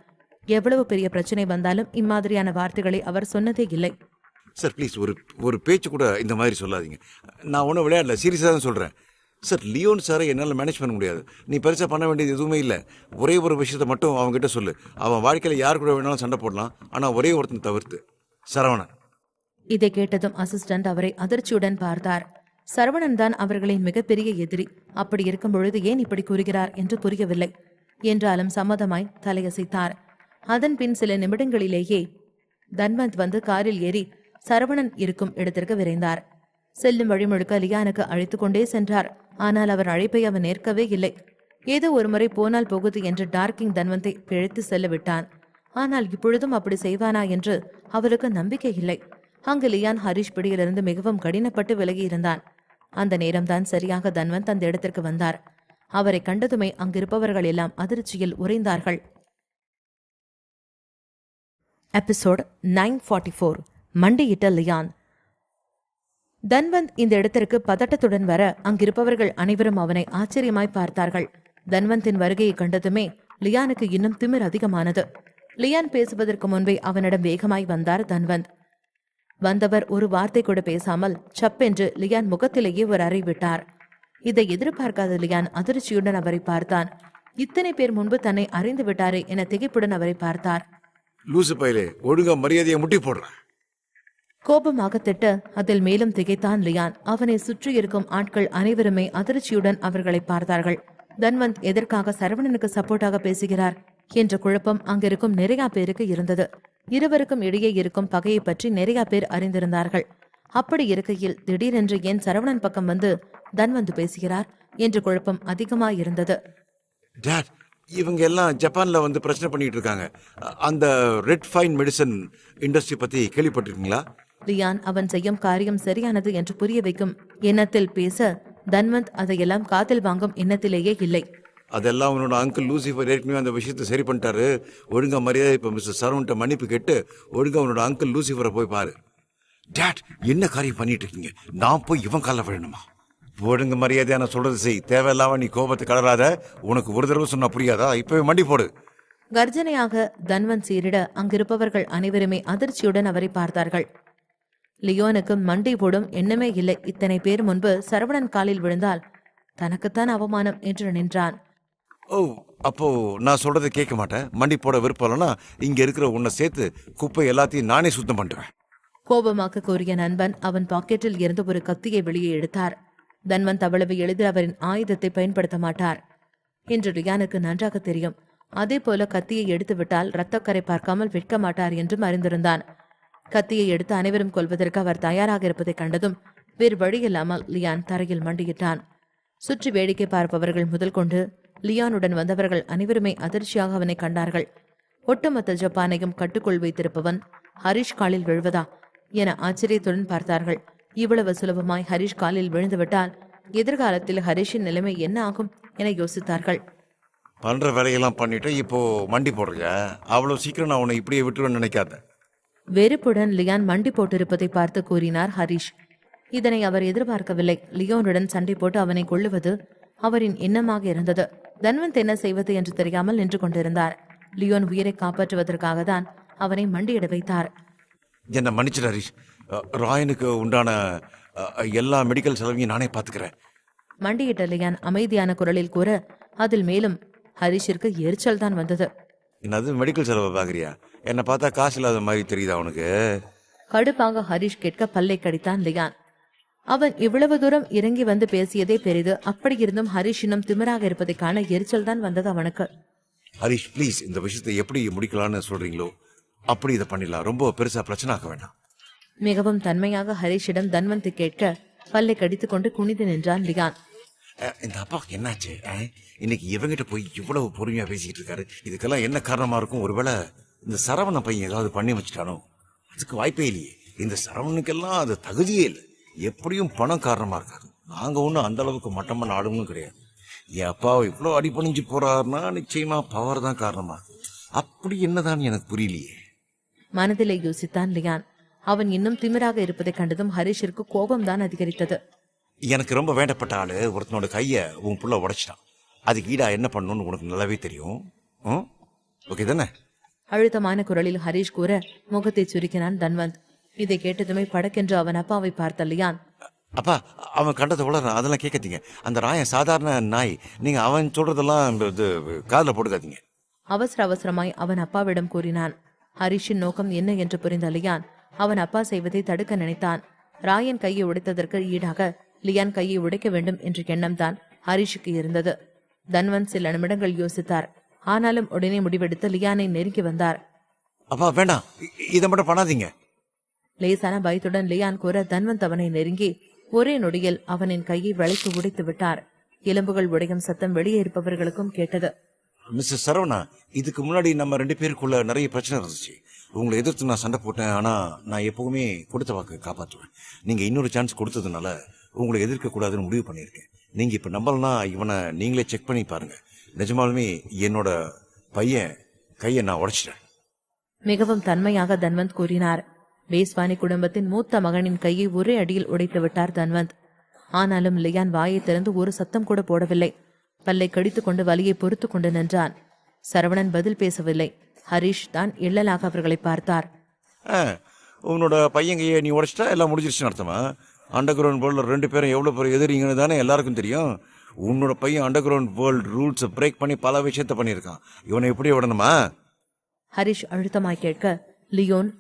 எவ்வளவு பெரிய பிரச்சனை வந்தாலும் இம்மாதிரியான வார்த்தைகளை அவர் சொன்னதே இல்லை. சார் ப்ளீஸ், ஒரு பேச்சு கூட இந்த மாதிரி சொல்லாதீங்க. நான் ஒன்றும் விளையாடல, சீரியஸாக தான் சொல்கிறேன். சார், லியோன் சாரை என்னால் மேனேஜ் பண்ண முடியாது. நீ பெருசாக பண்ண வேண்டியது எதுவுமே இல்லை. ஒரே ஒரு விஷயத்த மட்டும் அவங்ககிட்ட சொல்லு. அவன் வாழ்க்கையில் யார் கூட வேணாலும் சண்டை போடலாம், ஆனால் ஒரே ஒருத்தன் தவிர்த்து, சரவணன். இதை கேட்டதும் அசிஸ்டன்ட் அவரை அதிர்ச்சியுடன் பார்த்தார். சரவணன் தான் அவர்களின் மிகப்பெரிய எதிரி. அப்படி இருக்கும் பொழுது ஏன் இப்படி கூறுகிறார் என்று புரியவில்லை. என்றாலும் சம்மதமாய் தலையசைத்தார். அதன் பின் சில நிமிடங்களிலேயே தன்வந்த் வந்து காரில் ஏறி சரவணன் இருக்கும் இடத்திற்கு விரைந்தார். செல்லும் வழி முழுக்க லியானுக்கு அழைத்துக் கொண்டே சென்றார். ஆனால் அவர் அழைப்பை அவன் ஏற்கவே இல்லை. ஏதோ ஒரு முறை போனால் போகுது என்று டார்க்கிங் தன்வந்தை பிழைத்து செல்ல விட்டான். ஆனால் இப்பொழுதும் அப்படி செய்வானா என்று அவருக்கு நம்பிக்கை இல்லை. அங்கு லியான் ஹரிஷ் பிடியிலிருந்து மிகவும் கடினப்பட்டு விலகி இருந்தான். அந்த நேரம்தான் சரியாக தன்வந்த் அந்த இடத்திற்கு வந்தார். அவரை கண்டதுமே அங்கிருப்பவர்கள் எல்லாம் அதிர்ச்சியில் உறைந்தார்கள். எபிசோட் 944 மண்டியிட்ட லியான். தன்வந்த் இந்த இடத்திற்கு பதட்டத்துடன் வர அங்கிருப்பவர்கள் அனைவரும் அவனை ஆச்சரியமாய் பார்த்தார்கள். தன்வந்தின் வருகையை கண்டதுமே லியானுக்கு இன்னும் திமிர் அதிகமானது. லியான் பேசுவதற்கு முன்பே அவனிடம் வேகமாய் வந்தார் தன்வந்த். வந்தவர் ஒரு வார்த்தை கூட பேசாமல் சப்பென்று லியான் முகத்திலேயே ஒரு அறை விட்டார். இதை எதிர்பார்க்காத லியான் அதிர்ச்சியுடன் அவரை பார்த்தான். இத்தனை பேர் முன்பு தன்னை அறிந்து விட்டாரே என திகைப்புடன் அவரை பார்த்தார். லூசு பையலே, ஒழுங்கா மரியாதையை முட்டி போடுறேன். கோபமாக திட்ட அதில் மேலும் திகைத்தான் லியான். அவனை சுற்றி இருக்கும் ஆட்கள் அனைவருமே அதிர்ச்சியுடன் அவர்களை பார்த்தார்கள். தன்வந்த் எதற்காக சரவணனுக்கு சப்போர்ட்டாக பேசுகிறார் என்ற குழப்பம் அங்கிருக்கும் நிறைய பேருக்கு இருந்தது. இருவருக்கும் இடையே இருக்கும் பகையை பற்றி நிறைய பேர் அறிந்திருந்தார்கள். அப்படி இருக்கையில் திடீரென்று ஏன் சரவணன் பக்கம் வந்து தன்வந்த் பேசுகிறார் என்ற குழப்பம் அதிகமாயிருந்தது. டாட், இவங்க எல்லாம் ஜப்பான்ல வந்து பிரச்சனை பண்ணிட்டு இருக்காங்க. அந்த ரெட் ஃபைன் மெடிசன் இண்டஸ்ட்ரி பத்தி கேள்விப்பட்டிருக்கீங்களா? லியான் அவன் செய்யும் காரியம் சரியானது என்று புரிய வைக்கும் எண்ணத்தில் பேச, தன்வந்த் அதையெல்லாம் காதில் வாங்கும் எண்ணத்திலேயே இல்லை. அதெல்லாம் உன்னோட அங்கிள் லூசிஃபர் ஏற்கனவே அந்த விஷயத்தை சரி பண்ணிட்டாரு. ஒழுங்கா மரியாதை இப்ப மிஸ்டர் சரவண்ட மன்னிப்பு கேட்டு ஒழுங்கா உன்னோட அங்கிள் லூசிஃபரை போய் பாரு. டாட், என்ன காரியம் பண்ணிட்டு இருக்கீங்க? நான் போய் இவன் கால விழணுமா? ஒழுங்கு மரியாதையான சொல்றது செய். தேவையில்லாம நீ கோபத்தை கலராத. உனக்கு ஒரு தடவை சொன்னா புரியாதா? இப்பவே மண்டி போடு. கர்ஜனையாக தன்வந்த் சீரிட அங்கிருப்பவர்கள் அனைவருமே அதிர்ச்சியுடன் அவரை பார்த்தார்கள். லியோனுக்கு மண்டை போடும் எண்ணமே இல்லை. இத்தனை பேர் முன்பு சரவணன் காலில் விழுந்தால் தனக்குத்தான் அவமானம் என்று நின்றான். ஓ, அப்போ நான் சொல்றதை கேட்க மாட்டேன். மண்டி போட விருப்பம் இல்லைன்னா இங்க இருக்கிற உன்னை சேர்த்து குப்பை எல்லாத்தையும் நானே சுத்தம் பண்ணுவேன். கோபமாக கூறிய நண்பன் அவன் பாக்கெட்டில் இருந்து ஒரு கத்தியை வெளியே எடுத்தார். தன்வந்த் அவ்வளவு எளிதில் அவரின் ஆயுதத்தை பயன்படுத்த மாட்டார் என்று லியானுக்கு நன்றாக தெரியும். அதே போல கத்தியை எடுத்து விட்டால் இரத்தக்கரை பார்க்காமல் விற்க மாட்டார் என்றும் அறிந்திருந்தான். கத்தியை எடுத்து அனைவரும் கொல்வதற்கு அவர் தயாராக இருப்பதை கண்டதும் வேறு வழியில்லாமல் லியான் தரையில் மண்டியிட்டான். சுற்றி வேடிக்கை பார்ப்பவர்கள் முதல் கொண்டு லியானுடன் வந்தவர்கள் அனைவருமே அதிர்ச்சியாக அவனை கண்டார்கள். ஒட்டுமொத்த ஜப்பானையும் கட்டுக்குள் வைத்திருப்பவன் ஹரிஷ் காலில் விழுவதா என ஆச்சரியத்துடன் பார்த்தார்கள். இவ்வளவு சுலபமாய் ஹரிஷ் காலில் விழுந்துவிட்டால் எதிர்காலத்தில் ஹரிஷின் நிலைமை என்ன ஆகும் என யோசித்தார்கள். பண்ற வேலையெல்லாம் பண்ணிட்டு இப்போ மண்டி போடுறிய? அவ்வளவு சீக்கிரம் நான் உன்னை இப்படியே விட்டுருவேன்னு நினைக்காத. வெறுப்புடன் லியான் மண்டி போட்டிருப்பதை பார்த்து கூறினார் ஹரிஷ். இதனை அவர் எதிர்பார்க்கவில்லை. லியோனுடன் சண்டை போட்டு அவனை கொள்ளுவது அவரின் எண்ணமாக இருந்தது. தன்வந்த் என்ன செய்வது என்று தெரியாமல் நின்று கொண்டிருந்தார். லியோன் உயிரை காப்பாற்றுவதற்காக தான் அவனை மண்டியிட வைத்தார். என்ன மன்னிச்சிடு ஹரிஷ். ராயனுக்கு உண்டான எல்லா மெடிக்கல் செலவையும் நானே பாத்துக்கிறேன். மண்டியிட்ட லியான் அமைதியான குரலில் கூற, அதில் மேலும் ஹரிஷிற்கு எரிச்சல் தான் வந்தது. என்னது மெடிக்கல் செலவை பாக்குறியா? என்ன பார்த்தா காசு இல்லாத மாதிரி தெரியுதா உனக்கு? கடுப்பாக ஹரிஷ் கேட்க பல்லை கடித்தான் லியான். அவன் இவ்வளவு தூரம் இறங்கி வந்து பேசியதே பெரிது. அப்படி இருந்தும் ஹரிஷ் இன்னும் திமிராக இருப்பதை காண எரிச்சல் தான் வந்தது அவனுக்கு. ஹரிஷ் ப்ளீஸ், இந்த விஷயத்தை எப்படி முடிக்கலாம்னு சொல்றீங்களோ அப்படி இதை பண்ணிடலாம். ரொம்ப பெருசா பிரச்சனை ஆக்க வேண்டாம். மிகவும் தன்மையாக ஹரிஷிடம் தன்வந்த் கேட்க பல்லை கடித்துக் கொண்டு குனிந்து நின்றான் லியான். இந்த அப்பாவுக்கு என்னாச்சு? இன்னைக்கு இவங்கிட்ட போய் இவ்வளவு பொறுமையா பேசிக்கிட்டு இருக்காரு. இதுக்கெல்லாம் என்ன காரணமா இருக்கும்? ஒருவேளை இந்த சரவண பையன் ஏதாவது பண்ணி வச்சுட்டானோ? அதுக்கு வாய்ப்பே இல்லையே. இந்த சரவணுக்கெல்லாம் அது தகுதியே இல்லை. எப்படியும் பணம் காரணமா இருக்காது. நாங்க ஒன்றும் அந்த அளவுக்கு மட்டமான ஆளுங்களும் கிடையாது. என் அப்பாவை இவ்வளோ அடிபணிஞ்சு போறாருன்னா நிச்சயமா பவர் தான் காரணமா. அப்படி என்னதான் எனக்கு புரியலையே. மனதிலே யோசித்தான் லியான். அவன் இன்னும் திமிராக இருப்பதை கண்டதும் ஹரிஷிற்கு கோபம்தான் அதிகரித்தது. எனக்கு ரொம்ப வேண்டப்பட்ட ஆளு ஒருத்தனோட கைய உன் புள்ள உடைச்சிட்டான். அதுக்கு ஈடா என்ன பண்ணணும்னு உனக்கு நல்லாவே தெரியும். ஓகே தானே? அழுத்தமான குரலில் ஹரிஷ் கூற முகத்தை சுருக்கினான் தன்வந்த். இதை கேட்டதுமே படக்கென்று அவன் அப்பாவை பார்த்த லியான். அப்பா, அவன் கண்டதை உளறான். அதெல்லாம் கேட்காதீங்க. அந்த ராயன் சாதாரண நாய். நீங்க அவன் சொல்றதெல்லாம் காதுல போட்டுக்காதீங்க. அவசர அவசரமாய் அவன் அப்பாவிடம் கூறினான். ஹரிஷின் நோக்கம் என்ன என்று புரிந்த லியான் அவன் அப்பா செய்வதை தடுக்க நினைத்தான். ராயன் கையை உடைத்ததற்கு ஈடாக லியான் கையை உடைக்க வேண்டும் என்ற எண்ணம் தான் ஹரிஷுக்கு இருந்தது. தன்வந்த் சில நிமிடங்கள் யோசித்தார். ஆனாலும் உடனே முடிவெடுத்து லியானை நெருங்கி வந்தார். அப்பா வேண்டாம், இதை மட்டும் பண்ணாதீங்க. லேசான பயத்துடன் லியான் கூற தன்வந்த் அவனை நெருங்கி ஒரே நொடியில் அவனின் கையை வளைத்து உடைத்து விட்டார். எலும்புகள் உடையும் சத்தம் வெளியே இருப்பவர்களுக்கும் கேட்டது. மிஸ்டர் சரவணா, இதுக்கு முன்னாடி நம்ம 2 பேருக்குள்ள நிறைய பிரச்சனை இருந்துச்சு. உங்களை எதிர்த்து நான் சண்டை போட்டேன். ஆனா நான் எப்பவுமே கொடுத்த வாக்கு காப்பாற்றுவேன். நீங்க இன்னொரு சான்ஸ் கொடுத்ததுனால உங்களை எதிர்க்க கூடாதுன்னு முடிவு பண்ணியிருக்கேன். நீங்க இப்ப நம்பலனா இவனை நீங்களே செக் பண்ணி பாருங்க. நிஜமாலுமே என்னோட பையன் கையை நான் உடைச்சிட்டேன். மிகவும் தன்மையாக தன்வந்த் கூறினார். பேஸ்வானி குடும்பத்தின் மூத்த மகனின் கையை ஒரே அடியில் உடைத்து விட்டார் தன்வந்த். ஆனாலும் லியான் வாயை திறந்து ஒரு சத்தம் கூட போடவில்லை. பல்லை கடித்துக் கொண்டு வலியை பொறுத்து கொண்டு நின்றான். சரவணன் பதில் பேசவில்லை. ஹரிஷ் தான் எள்ளலாக அவர்களை பார்த்தார். உன்னோட பையங்கையை நீ உடைச்சிட்டா எல்லாம் முடிஞ்சிருச்சுன்னு அர்த்தமா? அண்டர் கிரவுண்ட் வேர்ல்டில் 2 பேரும் எவ்வளோ பேர் எதிரிங்கன்னு தானே எல்லாருக்கும் தெரியும். உன்னோட பையன் அண்டர் கிரவுண்ட் வேர்ல்டு ரூல்ஸை பிரேக் பண்ணி பல விஷயத்த பண்ணியிருக்கான். இவனை எப்படி விடணுமா? ஹரிஷ் அழுத்தமாய் கேட்க லியோன்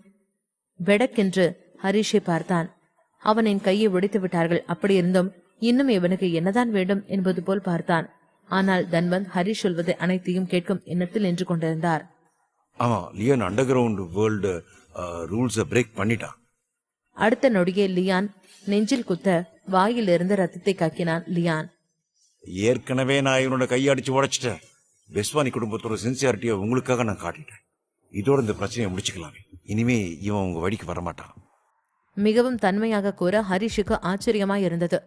வெடக்கென்று ஹரிஷை பார்த்தான். அவனின் கையை ஒடித்து விட்டார்கள். அப்படி இருந்தும் இன்னும் இவனுக்கு என்னதான் வேண்டும் என்பது போல் பார்த்தான். ஆனால் தன்வந்த் ஹரிஷ் சொல்வதை அனைத்தையும் கேட்கும் எண்ணத்தில் நின்று கொண்டிருந்தார். ஆமா, லியோன் அண்டர் கிரவுண்ட் வேர்ல்டு ரூல்ஸை பிரேக் பண்ணிட்டான். அடுத்த நொடியே லியான் நெஞ்சில் குத்த வாயிலிருந்து ரத்தத்தை கக்கினான் லியான். ஏற்கனவே நான் இவனோட கையை அடிச்சு உடைச்சிட்டேன். பெஸ்வானி குடும்பத்தோட சின்சியாரிட்டியை உங்களுக்காக நான் காட்டிட்டேன். இதோட இந்த பிரச்சனையை முடிச்சுக்கலாமே. இனிமே இவன் உங்க வழிக்கு வரமாட்டான். மிகவும் தன்மையாக கூற ஹரிஷுக்கு ஆச்சரியமாய் இருந்தது.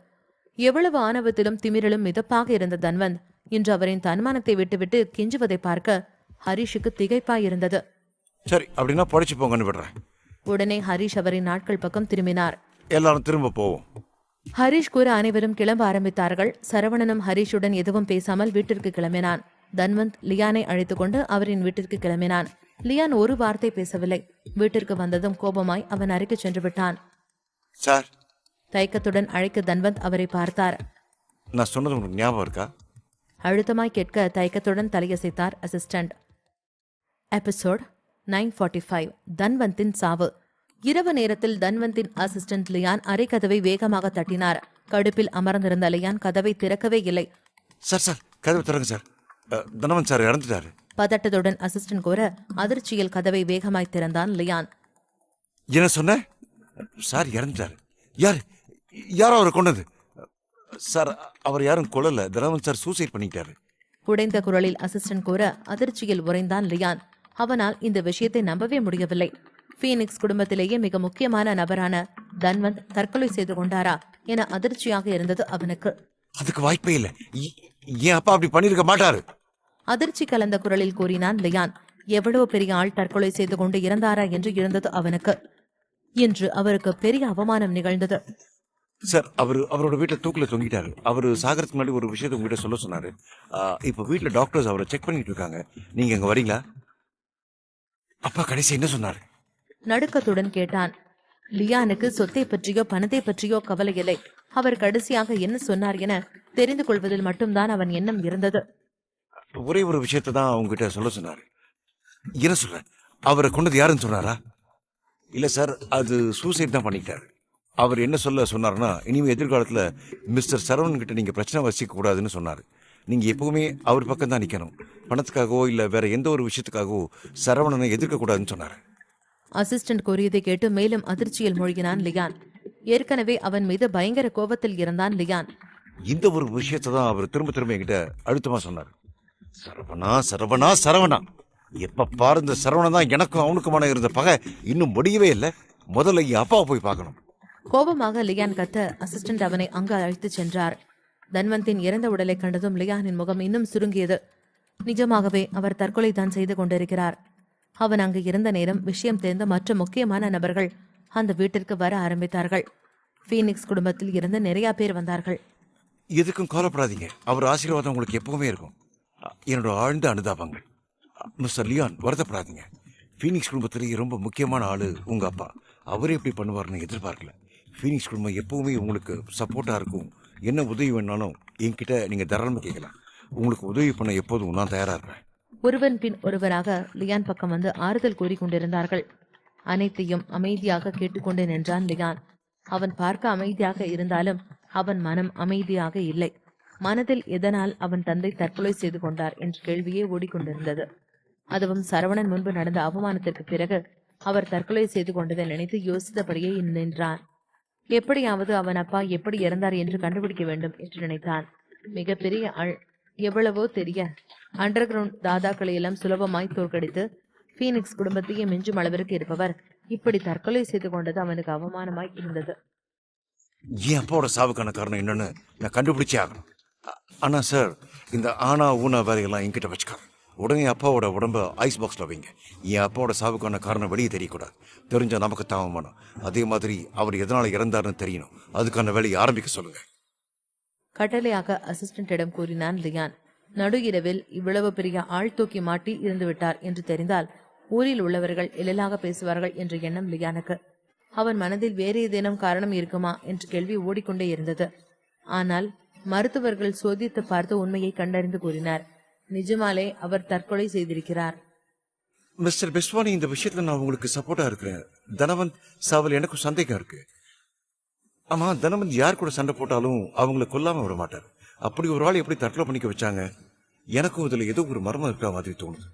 எவ்வளவு ஆணவத்திலும் திமிரிலும் மிதப்பாக இருந்த தன்வந்த் இன்று அவரின் தன்மானத்தை விட்டுவிட்டு கெஞ்சுவதை பார்க்க ஹரிஷுக்கு திகைப்பாய் இருந்தது. சரி, அப்படின்னா படிச்சு போங்கன்னு விடுறேன். உடனே ஹரிஷ் அவரின் நாட்கள் பக்கம் திரும்பினார். எல்லாரும் திரும்ப போவோம். ஹரிஷ் கூற அனைவரும் கிளம்ப ஆரம்பித்தார்கள். சரவணனும் ஹரிஷுடன் எதுவும் பேசாமல் வீட்டிற்கு கிளம்பினான். தன்வந்த் லியானை அழைத்துக் கொண்டு அவரின் வீட்டிற்கு கிளம்பினான். லியான் ஒரு வார்த்தை பேசவில்லை. வீட்டிற்கு வந்ததும் கோபமாய் அவன் அறைக்கு சென்று விட்டான். சார், தயக்கத்துடன் அழைக்க தன்வந்த் அவரை பார்த்தார். நான் சொன்னது உங்களுக்கு ஞாபகம் இருக்கா? அழுத்தமாய் கேட்க தயக்கத்துடன் தலையசைத்தார் அசிஸ்டன்ட். எபிசோட் 945 தன்வந்தின் சாவு. இரவு நேரத்தில் தன்வந்தின் அசிஸ்டன்ட் லியான் அறை கதவை வேகமாக தட்டினார். கடுப்பில் அமர்ந்திருந்த லியான் கதவை திறக்கவே இல்லை. சார் கதவை திறங்க சார். தனவந்த் சார் இறந்துட்டாரு. பதட்டத்துடன் அசிஸ்டன்ட் கூற அதிர்ச்சியில் கதவை வேகமாய் திறந்தான் லியான். என்ன சொன்ன? சார் இறந்துட்டாரு. யாரோ அவரை கொண்டது? சார், அவர் யாரும் கொல்லல. தனவந்த் சார் சூசைட் பண்ணிட்டாரு. உடைந்த குரலில் அசிஸ்டன்ட் கூற அதிர்ச்சியில் உறைந்தான் லியான். அவனால் இந்த விஷயத்தை நம்பவே முடியவில்லை. பீனிக்ஸ் குடும்பத்திலேயே மிக முக்கியமான நபரான தன்வந்த் தற்கொலை செய்து கொண்டாரா என அதிர்ச்சியாக இருந்தது அவனுக்கு. அதுக்கு வாய்ப்பே இல்லை. என் அப்பா அப்படி பண்ணிருக்க மாட்டாரு. அதிர்ச்சி கலந்த குரலில் கூறினான் லியான். எவ்வளவு பெரிய ஆள் தற்கொலை செய்து கொண்டு இறந்தாரா என்று இருந்தது அவனுக்கு. இன்று அவருக்கு பெரிய அவமானம் நிகழ்ந்தது. சார், அவரோட வீட்டுல தூக்குல தொங்கிட்டாரு. அவரு சாகறதுக்கு முன்னாடி ஒரு விஷயத்தை உங்ககிட்ட சொல்ல சொன்னாரு. இப்ப வீட்டுல டாக்டர்ஸ் அவரை செக் பண்ணிட்டு இருக்காங்க. நீங்க அங்க வரீங்களா? அப்பா கடைசி என்ன சொன்னாரு? நடுக்கத்துடன் கேட்டான். லியானுக்கு சொத்தை பற்றியோ பணத்தை பற்றியோ கவலை இல்லை. அவர் கடைசியாக என்ன சொன்னார் என தெரிந்து கொள்வதில் மட்டும்தான் அவன் எண்ணம் இருந்தது. ஒரே ஒரு விஷயத்தை தான் அவங்ககிட்ட சொல்ல சொன்னாரு. என்ன சொல்ற? அவரை கொண்டது யாருன்னு சொன்னாரா? இல்ல சார், அது சூசைட் தான் பண்ணிக்கிட்டாரு. அவர் என்ன சொல்ல சொன்னார்னா, இனிமே எதிர்காலத்துல மிஸ்டர் சரவணன் கிட்ட நீங்க பிரச்சனை வசிக்க கூடாதுன்னு சொன்னாரு. நீங்க எப்பவுமே அவர் பக்கம் தான் நிக்கணும். பணத்துக்காகவோ இல்ல வேற எந்த ஒரு விஷயத்துக்காகவோ சரவணனை எதிர்க்க கூடாதுன்னு சொன்னாரு. அசிஸ்டன்ட் கூறியதை கேட்டு மேலும் அதிர்ச்சியில் மூழ்கினான் லியான். ஏற்கனவே அவன் மீது பயங்கர கோபத்தில் இருந்தான் லியான். இந்த ஒரு விஷயத்தை தான் அவர் திரும்ப திரும்ப என்கிட்ட அழுத்தமா சொன்னார். சரவணா சரவணா சரவணா. எப்ப பாரு இந்த சரவணன் தான் எனக்கும் அவனுக்குமான இருந்த பகை இன்னும் முடியவே இல்லை. முதல்ல என் அப்பாவை போய் பார்க்கணும். கோபமாக லியான் கத்த அசிஸ்டன்ட் அவனை அங்கு அழைத்து சென்றார். தன்வந்தின் இறந்த உடலை கண்டதும் லியானின் முகம் இன்னும் சுருங்கியது. நிஜமாகவே அவர் தற்கொலை தான் செய்து கொண்டிருக்கிறார். அவன் அங்கு இருந்த நேரம் விஷயம் தெரிந்த மற்ற முக்கியமான நபர்கள் அந்த வீட்டிற்கு வர ஆரம்பித்தார்கள். பீனிக்ஸ் குடும்பத்தில் இருந்து நிறைய பேர் வந்தார்கள். எதுக்கும் கவலைப்படாதீங்க. அவர் ஆசீர்வாதம் உங்களுக்கு எப்பவுமே இருக்கும். என்னோட ஆழ்ந்த அனுதாபங்கள். மிஸ்டர் லியான், வருத்தப்படாதீங்க. பீனிக்ஸ் குடும்பத்திலேயே ரொம்ப முக்கியமான ஆளு உங்க அப்பா. அவரே எப்படி பண்ணுவார்னு எதிர்பார்க்கல. பீனிக்ஸ் குடும்பம் எப்பவுமே உங்களுக்கு சப்போர்ட்டா இருக்கும். என்ன உதவி வேணாலும் என்கிட்ட நீங்க தாராளமா கேட்கலாம். உங்களுக்கு உதவி பண்ண எப்போதும் நான் தயாரா இருப்பேன். ஒருவன் பின் ஒருவராக லியான் பக்கம் வந்து ஆறுதல் கூறிக்கொண்டிருந்தார்கள். அனைத்தையும் அமைதியாக கேட்டுக்கொண்டு நின்றான் லியான். அவன் பார்க்க அமைதியாக இருந்தாலும் அவன் மனம் அமைதியாக இல்லை. மனதில் எதனால் அவன் தந்தை தற்கொலை செய்து கொண்டார் என்ற கேள்வியே ஓடிக்கொண்டிருந்தது. அதுவும் சரவணன் முன்பு நடந்த அவமானத்திற்கு பிறகு அவர் தற்கொலை செய்து கொண்டதை நினைத்து யோசித்தபடியே நின்றான். எப்படியாவது அவன் அப்பா எப்படி இறந்தார் என்று கண்டுபிடிக்க வேண்டும் என்று நினைத்தான். மிகப்பெரிய ஆள், எவ்வளவோ தெரிய அண்டர் கிரவுண்ட் தாதாக்களை எல்லாம் சுலபமாய் தோற்கடித்து பீனிக்ஸ் குடும்பத்தையே மிஞ்சும் அளவிற்கு இருப்பவர் இப்படி தற்கொலை செய்து கொண்டது அவனுக்கு அவமானமாய் இருந்தது. என் அப்பாவோட சாவுக்கான காரணம் என்னன்னு நான் கண்டுபிடிச்சே ஆகணும். ஆனா சார், இந்த ஆனா ஊனா வேலையெல்லாம் என்கிட்ட வச்சுக்காரு. உடனே அப்பாவோட உடம்ப ஐஸ் பாக்ஸ்ல வைங்க. என் அப்பாவோட சாவுக்கான காரணம் வெளியே தெரியக்கூடாது. தெரிஞ்சா நமக்கு தாவமானம். அதே மாதிரி அவர் எதனால இறந்தாருன்னு தெரியணும். அதுக்கான வேலையை ஆரம்பிக்க சொல்லுங்க. கட்டளையாக அசிஸ்டன்டிடம் கூறினான் லியான். நடு இரவில் இவ்வளவு பெரிய ஆள் தூக்கி மாட்டி இருந்து விட்டார் என்று தெரிந்தால் ஊரில் உள்ளவர்கள் எழிலாக பேசுவார்கள் என்ற எண்ணம் லியானுக்கு. அவன் மனதில் வேறு ஏதேனும் காரணம் இருக்குமா என்ற கேள்வி ஓடிக்கொண்டே இருந்தது. ஆனால் மருத்துவர்கள் சோதித்து பார்த்து உண்மையை கண்டறிந்து கூறினார். நிஜமாலே அவர் தற்கொலை செய்திருக்கிறார். மிஸ்டர் பிஸ்வானி, இந்த விஷயத்துல நான் உங்களுக்கு சப்போர்ட்டா இருக்கிறேன். தனவந்த் சாவல் எனக்கும் சந்தேகம் இருக்கு. ஆமா, தனவந்த் யார் கூட சண்டை போட்டாலும் அவங்கள கொல்லாம விட மாட்டார். அப்படி ஒரு ஆள் எப்படி தற்கொலை பண்ணிக்க வச்சாங்க? எனக்கும் இதுல ஏதோ ஒரு மர்மம் இருக்கிற மாதிரி தோணுது.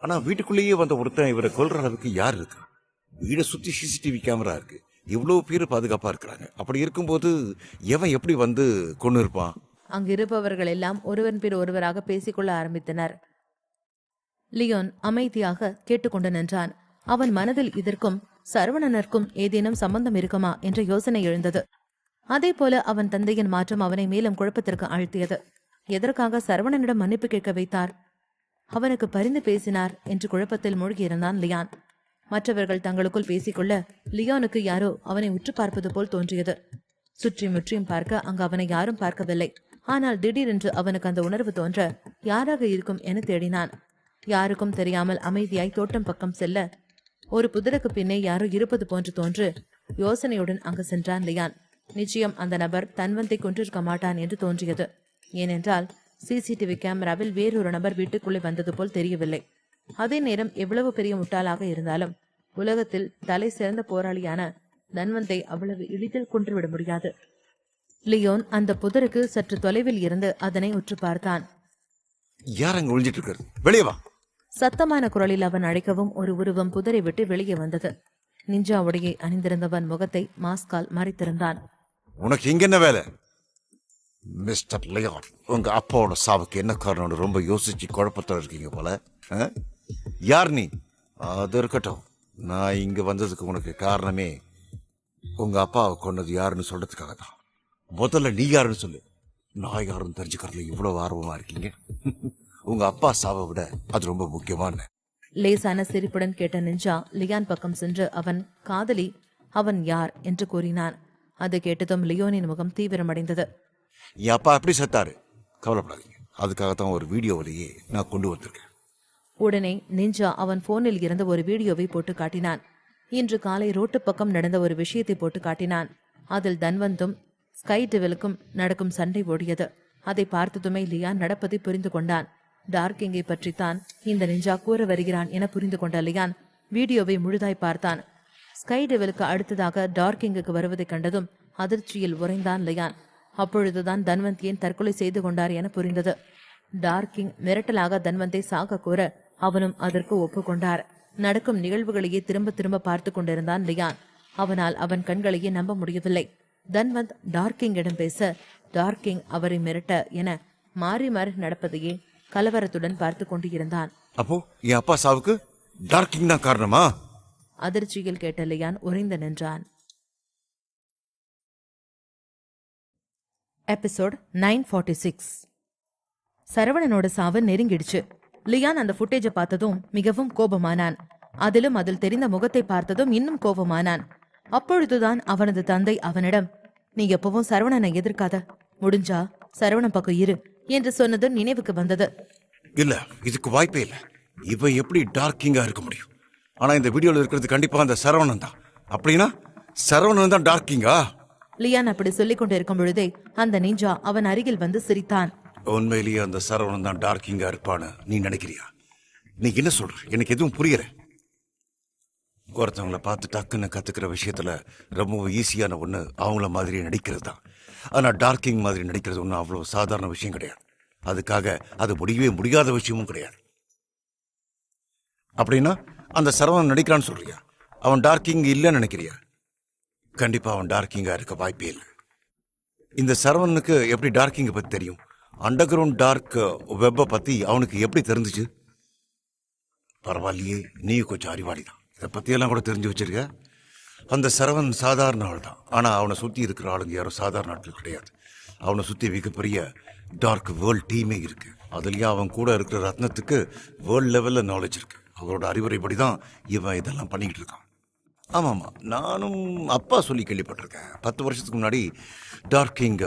ஆனா வீட்டுக்குள்ளேயே வந்த ஒருத்தன் இவரை கொல்ற அளவுக்கு யார் இருக்கு? வீடை சுத்தி சிசிடிவி கேமரா இருக்கு. இவ்வளவு பேர் பாதுகாப்பா இருக்கிறாங்க. அப்படி இருக்கும்போது எவன் எப்படி வந்து கொண்டு இருப்பான்? அங்கிருப்பவர்கள் எல்லாம் ஒருவன் பின் ஒருவராக பேசிக்கொள்ள ஆரம்பித்தனர். லியோன் அமைதியாக கேட்டுக்கொண்டு நின்றான். அவன் மனதில் இதற்கும் சரவணனருக்கும் ஏதேனும் சம்பந்தம் இருக்குமா என்ற யோசனை எழுந்தது. அதே போல அவன் தந்தையின் மாற்றம் அவனை மேலும் குழப்பத்திற்கு ஆழ்த்தியது. எதற்காக சரவணனிடம் மன்னிப்பு கேட்க வைத்தார்? அவனுக்கு பரிந்து பேசினார் என்று குழப்பத்தில் மூழ்கியிருந்தான் லியான். மற்றவர்கள் தங்களுக்குள் பேசிக்கொள்ள லியோனுக்கு யாரோ அவனை உற்று பார்ப்பது போல் தோன்றியது. சுற்றி முற்றியும் பார்க்க அங்கு அவனை யாரும் பார்க்கவில்லை. ஆனால் திடீரென்று அவனுக்கு அந்த உணர்வு தோன்ற யாராக இருக்கும் என தேடினான். யாருக்கும் தெரியாமல் அமைதியாய் தோட்டம் பக்கம் செல்ல ஒரு புதருக்கு பின்னே யாரோ இருப்பது போன்று தோன்று யோசனையுடன் அங்கு சென்றான் லியான். நிச்சயம் அந்த நபர் தன்வந்தை கொன்றிருக்க மாட்டான் என்று தோன்றியது. ஏனென்றால் சிசிடிவி கேமராவில் வேறொரு நபர் வீட்டுக்குள்ளே வந்தது போல் தெரியவில்லை. அதே நேரம் எவ்வளவு பெரிய முட்டாளாக இருந்தாலும் உலகத்தில் தலை சிறந்த போராளியான தன்வந்தை அவ்வளவு எளிதில் கொன்றுவிட முடியாது. லியோன் அந்த புதருக்கு சற்று தொலைவில் இருந்து அதனை உற்று பார்த்தான். யார் அங்க ஒளிஞ்சிட்டு இருக்காரு? வெளியே வா! சத்தமான குரலில் அவன் அழைக்கவும் ஒரு உருவம் புதரை விட்டு வெளியே வந்தது. நிஞ்சா உடையை அணிந்திருந்தவன் முகத்தை மாஸ்கால் மறைத்திருந்தான். உனக்கு இங்க என்ன வேலை? மிஸ்டர் லியான், உங்க அப்பாவோட சாவுக்கு என்ன காரணம்னு ரொம்ப யோசிச்சு குழப்பத்தோட இருக்கீங்க போல. யார் நீ? அது இருக்கட்டும். நான் இங்க வந்ததுக்கு உனக்கு காரணமே உங்க அப்பாவை கொண்டது யாருன்னு சொல்றதுக்காக தான். முதல்ல நீ யாருன்னு சொல்லு. நான் யாருன்னு தெரிஞ்சுக்கிறதுல இவ்வளவு ஆர்வமா இருக்கீங்க? உங்க அப்பா சாவை விட அது ரொம்ப முக்கியமான. லேசான சிரிப்புடன் கேட்ட நிஞ்சா லியான் பக்கம் சென்று அவன் காதலி அவன் யார் என்று கூறினான். அது கேட்டதும் லியோனின் முகம் தீவிரமடைந்தது. என் அப்பா எப்படி செத்தாரு? கவலைப்படாதீங்க, அதுக்காகத்தான் ஒரு வீடியோவிலேயே நான் கொண்டு வந்திருக்கேன். உடனே நிஞ்சா அவன் போனில் இருந்த ஒரு வீடியோவை போட்டு காட்டினான். இன்று காலை ரோட்டு பக்கம் நடந்த ஒரு விஷயத்தை போட்டு காட்டினான். அதில் தன்வந்தும் ஸ்கை டெவிலுக்கும் நடக்கும் சண்டை ஓடியது. அதை பார்த்ததுமே லியான் நடப்பதை புரிந்து கொண்டான். டார்கிங்கை பற்றித்தான் இந்த நிஞ்சா கூற வருகிறான் என புரிந்து கொண்ட லியான் வீடியோவை முழுதாய் பார்த்தான். ஸ்கை டெவிலுக்கு அடுத்ததாக டார்கிங்குக்கு வருவதை கண்டதும் அதிர்ச்சியில் உறைந்தான் லியான். அப்பொழுதுதான் தன்வந்த் ஏன் தற்கொலை செய்து கொண்டார் என புரிந்தது. டார்கிங் மிரட்டலாக தன்வந்தை சாக கூற அவனும் அதற்கு ஒப்புக்கொண்டார். நடக்கும் நிகழ்வுகளையே திரும்ப திரும்ப பார்த்து கொண்டிருந்தான் லியான். அவனால் அவன் கண்களையே நம்ப முடியவில்லை. தன்வந்த் டார்கிங்கிடம் பேச, டார்கிங் அவரை மிரட்ட என மாறி மாறி நடப்பதையே கலவரத்துடன் பார்த்து கொண்டு இருந்தான். அப்போ என் அப்பா சாவுக்கு டார்கிங் தான் காரணமா? அதிர்ச்சியில் கேட்ட லியான் உறைந்து நின்றான். எபிசோட் 946. சரவணனோட சாவு நெருங்கிடுச்சு. லியான் அந்த ஃபுட்டேஜை பார்த்ததும் மிகவும் கோபமானான். அதில் தெரிந்த முகத்தை பார்த்ததும் இன்னும் கோபமானான். அப்பொழுதுதான் அவனது தந்தை அவனிடம், நீ எப்பவும் சரவணனை எதிர்க்காத, முடிஞ்சா சரவணன் பக்கம் இரு என்று சொன்னது நினைவுக்கு வந்தது. இல்ல, இதுக்கு வாய்ப்பே இல்ல. இவன் எப்படி டார்கிங்கா இருக்க முடியும்? ஆனா இந்த வீடியோல இருக்கிறது கண்டிப்பா அந்த சரவணன் தான். அப்படின்னா சரவணன் தான் டார்கிங்கா? லியான் அப்படி சொல்லிக் கொண்டு இருக்கும் பொழுதே அந்த நிஞ்சா அவன் அருகில் வந்து சிரித்தான். உண்மையிலேயே அந்த சரவணன் தான் டார்கிங்கா இருப்பான்னு நீ நினைக்கிறியா? நீ என்ன சொல்ற? எனக்கு எதுவும் புரியல. ஒருத்தவங்களை பார்த்து டக்குன்னு கத்துக்கிற விஷயத்துல ரொம்ப ஈஸியான ஒண்ணு அவங்கள மாதிரி நடிக்கிறது தான். ஆனா டார்கிங் மாதிரி நடிக்கிறது ஒன்றும் அவ்வளவு சாதாரண விஷயம் கிடையாது. அதுக்காக அது முடியவே முடியாத விஷயமும் கிடையாது. அப்படின்னா அந்த சரவணன் நடிக்கிறான்னு சொல்றியா? அவன் டார்கிங் இல்லைன்னு நினைக்கிறியா? கண்டிப்பா அவன் டார்கிங்கா இருக்க வாய்ப்பே இல்லை. இந்த சரவணனுக்கு எப்படி டார்கிங்கை பத்தி தெரியும்? அண்டர் கிரவுண்ட் டார்க் வெப்பை பத்தி அவனுக்கு எப்படி தெரிஞ்சிச்சு? பரவாயில்லையே, நீ கொஞ்சம் அறிவாளி தான். இதை பத்தியெல்லாம் கூட தெரிஞ்சு வச்சிருக்க. அந்த சரவணன் சாதாரண ஆள் தான். ஆனா அவனை சுத்தி இருக்கிற ஆளுங்க யாரும் சாதாரண ஆட்கள் கிடையாது. அவனை சுத்தி மிகப்பெரிய டார்க் வேர்ல்ட் டீமே இருக்கு. அதுலயும் அவன் கூட இருக்கிற ரத்னத்துக்கு வேர்ல்ட் லெவல்ல நாலேஜ் இருக்கு. அவரோட அறிவுரைப்படி தான் இவன் இதெல்லாம் பண்ணிக்கிட்டு இருக்கான். ஆமாமா, நானும் அப்பா சொல்லி கேள்விப்பட்டிருக்கேன். 10 வருஷத்துக்கு முன்னாடி டார்கிங்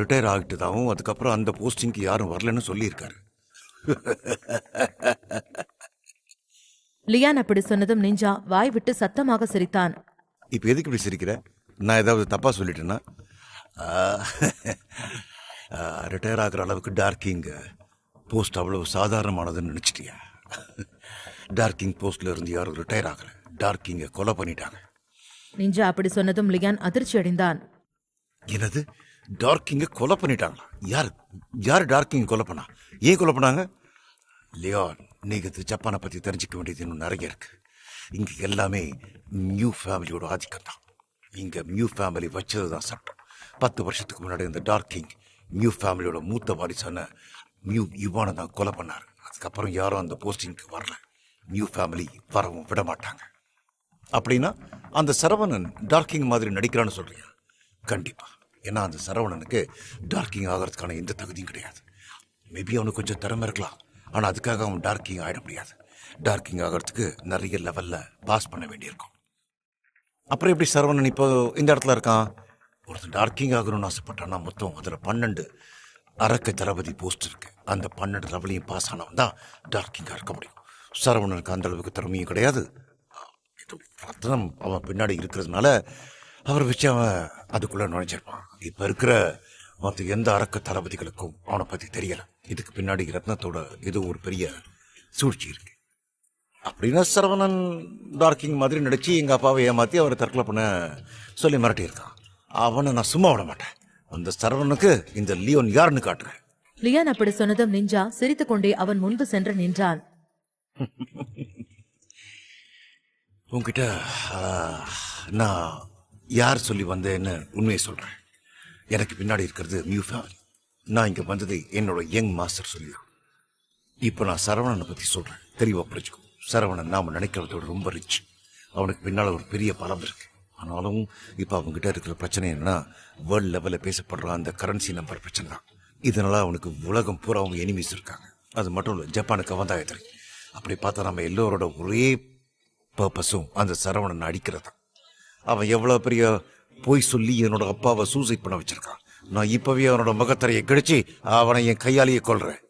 ரிட்டையர் ஆகிட்டதாகவும் அதுக்கப்புறம் அந்த போஸ்டிங்க்கு யாரும் வரலன்னு சொல்லியிருக்காரு. லியான் அப்படி சொன்னதும் நிஞ்சா வாய் விட்டு சத்தமாக சிரித்தான். இப்போ எதுக்கு இப்படி சிரிக்கிற? நான் ஏதாவது தப்பாக சொல்லிட்டேன்னா? ரிட்டையர் ஆகிற அளவுக்கு டார்க்கிங் போஸ்ட் அவ்வளவு சாதாரணமானதுன்னு நினச்சிட்டியா? டார்க்கிங் போஸ்ட்ல இருந்து யாரும் ரிட்டையர் ஆகலை, டார்க்கிங்கை கொலை பண்ணிட்டாங்க. நிஞ்சா அப்படி சொன்னதும் லியான் அதிர்ச்சி அடைந்தான். என்னது, டார்க்கிங்கை கொலை பண்ணிட்டாங்களா? யார் டார்க்கிங் கொலை பண்ணா? ஏன் கொலை பண்ணாங்க? லியான், நீங்க ஜப்பானை பற்றி தெரிஞ்சுக்க வேண்டியது இன்னும் நிறைய இருக்கு. இங்கே எல்லாமே நியூ ஃபேமிலியோட ஆதிக்கம் தான். இங்கே நியூ ஃபேமிலி வச்சது தான் சட்டம். 10 வருஷத்துக்கு முன்னாடி இந்த டார்க்கிங் நியூ ஃபேமிலியோட மூத்த வாரிசான நியூ யுவானை தான் கொலை பண்ணார். அதுக்கப்புறம் யாரும் அந்த போஸ்டிங்க்கு வரல. நியூ ஃபேமிலி வரவும் விட மாட்டாங்க. அப்படின்னா அந்த சரவணன் டார்க்கிங் மாதிரி நடிக்கிறான்னு சொல்றியா? கண்டிப்பா. ஏன்னா அந்த சரவணனுக்கு டார்க்கிங் ஆகிறதுக்கான எந்த தகுதியும் கிடையாது. மேபி அவனுக்கு கொஞ்சம் திறமை இருக்கலாம், ஆனால் அதுக்காக அவன் டார்க்கிங் ஆகிட முடியாது. டார்க்கிங் ஆகிறதுக்கு நிறைய லெவலில் பாஸ் பண்ண வேண்டியிருக்கும். அப்புறம் எப்படி சரவணன் இப்போ இந்த இடத்துல இருக்கான்? ஒருத்தர் டார்க்கிங் ஆகணும்னு ஆசைப்பட்டான்னா மொத்தம் அதில் 12 அரக்க தளபதி போஸ்ட் இருக்கு. அந்த 12 லெவலையும் பாஸ் ஆனவன் தான் டார்க்கிங்காக இருக்க முடியும். சரவணனுக்கு அந்த அளவுக்கு திறமையும் கிடையாது. ரத்னம் அவன் பின்னாடி இருக்கிறதுனால அவரை வச்சு அவன் அதுக்குள்ளே நுழைஞ்சிருப்பான். இப்போ இருக்கிற மற்ற எந்த அரக்க தளபதிகளுக்கும் அவனை பற்றி தெரியலை. இதுக்கு பின்னாடி ரத்னத்தோட ஏதோ ஒரு பெரிய சூழ்ச்சி இருக்கு. அப்படின்னா சரவணன் டார்க்கிங் மாதிரி நடிச்சு எங்கள் அப்பாவை ஏமாற்றி அவரை தற்கொலை பண்ண சொல்லி மிரட்டியிருக்கான். அவனை நான் சும்மா விட மாட்டேன். அந்த சரவணனுக்கு இந்த லியோன் யாருன்னு காட்டுறேன். லியான் அப்படி சொன்னதும் நிஞ்சா சிரித்துக் கொண்டே அவன் முன்பு சென்று நின்றான். உங்ககிட்ட நான் யார் சொல்லி வந்தேன்னு உண்மையை சொல்கிறேன். எனக்கு பின்னாடி இருக்கிறது நியூ ஃபேமிலி. நான் இங்கே வந்தது என்னோட யங் மாஸ்டர் சொல்லி. இப்போ நான் சரவணனை பற்றி சொல்கிறேன், தெளிவாக புரிஞ்சுக்கும். சரவணன் நாம் நினைக்கிறதோட ரொம்ப ரிச். அவனுக்கு பின்னால் ஒரு பெரிய பலம் இருக்கு. ஆனாலும் இப்போ அவங்ககிட்ட இருக்கிற பிரச்சனை என்னன்னா, வேர்ல்டு லெவலில் பேசப்படுற அந்த கரன்சி நம்பர் பிரச்சனை தான். இதனால அவனுக்கு உலகம் பூரா அவங்க எனிமீஸ் இருக்காங்க. அது மட்டும் இல்லை, ஜப்பானுக்கு அவன் தான் எதிரி. அப்படி பார்த்தா நம்ம எல்லோரோட ஒரே பர்பஸும் அந்த சரவணன் அடிக்கிறது தான். அவன் எவ்வளோ பெரிய போய் சொல்லி என்னோட அப்பாவை சூசைட் பண்ண வச்சிருக்கான். நான் இப்பவே அவனோட முகத்தரையை கிழிச்சு அவனை என் கையாலேயே கொல்றேன்.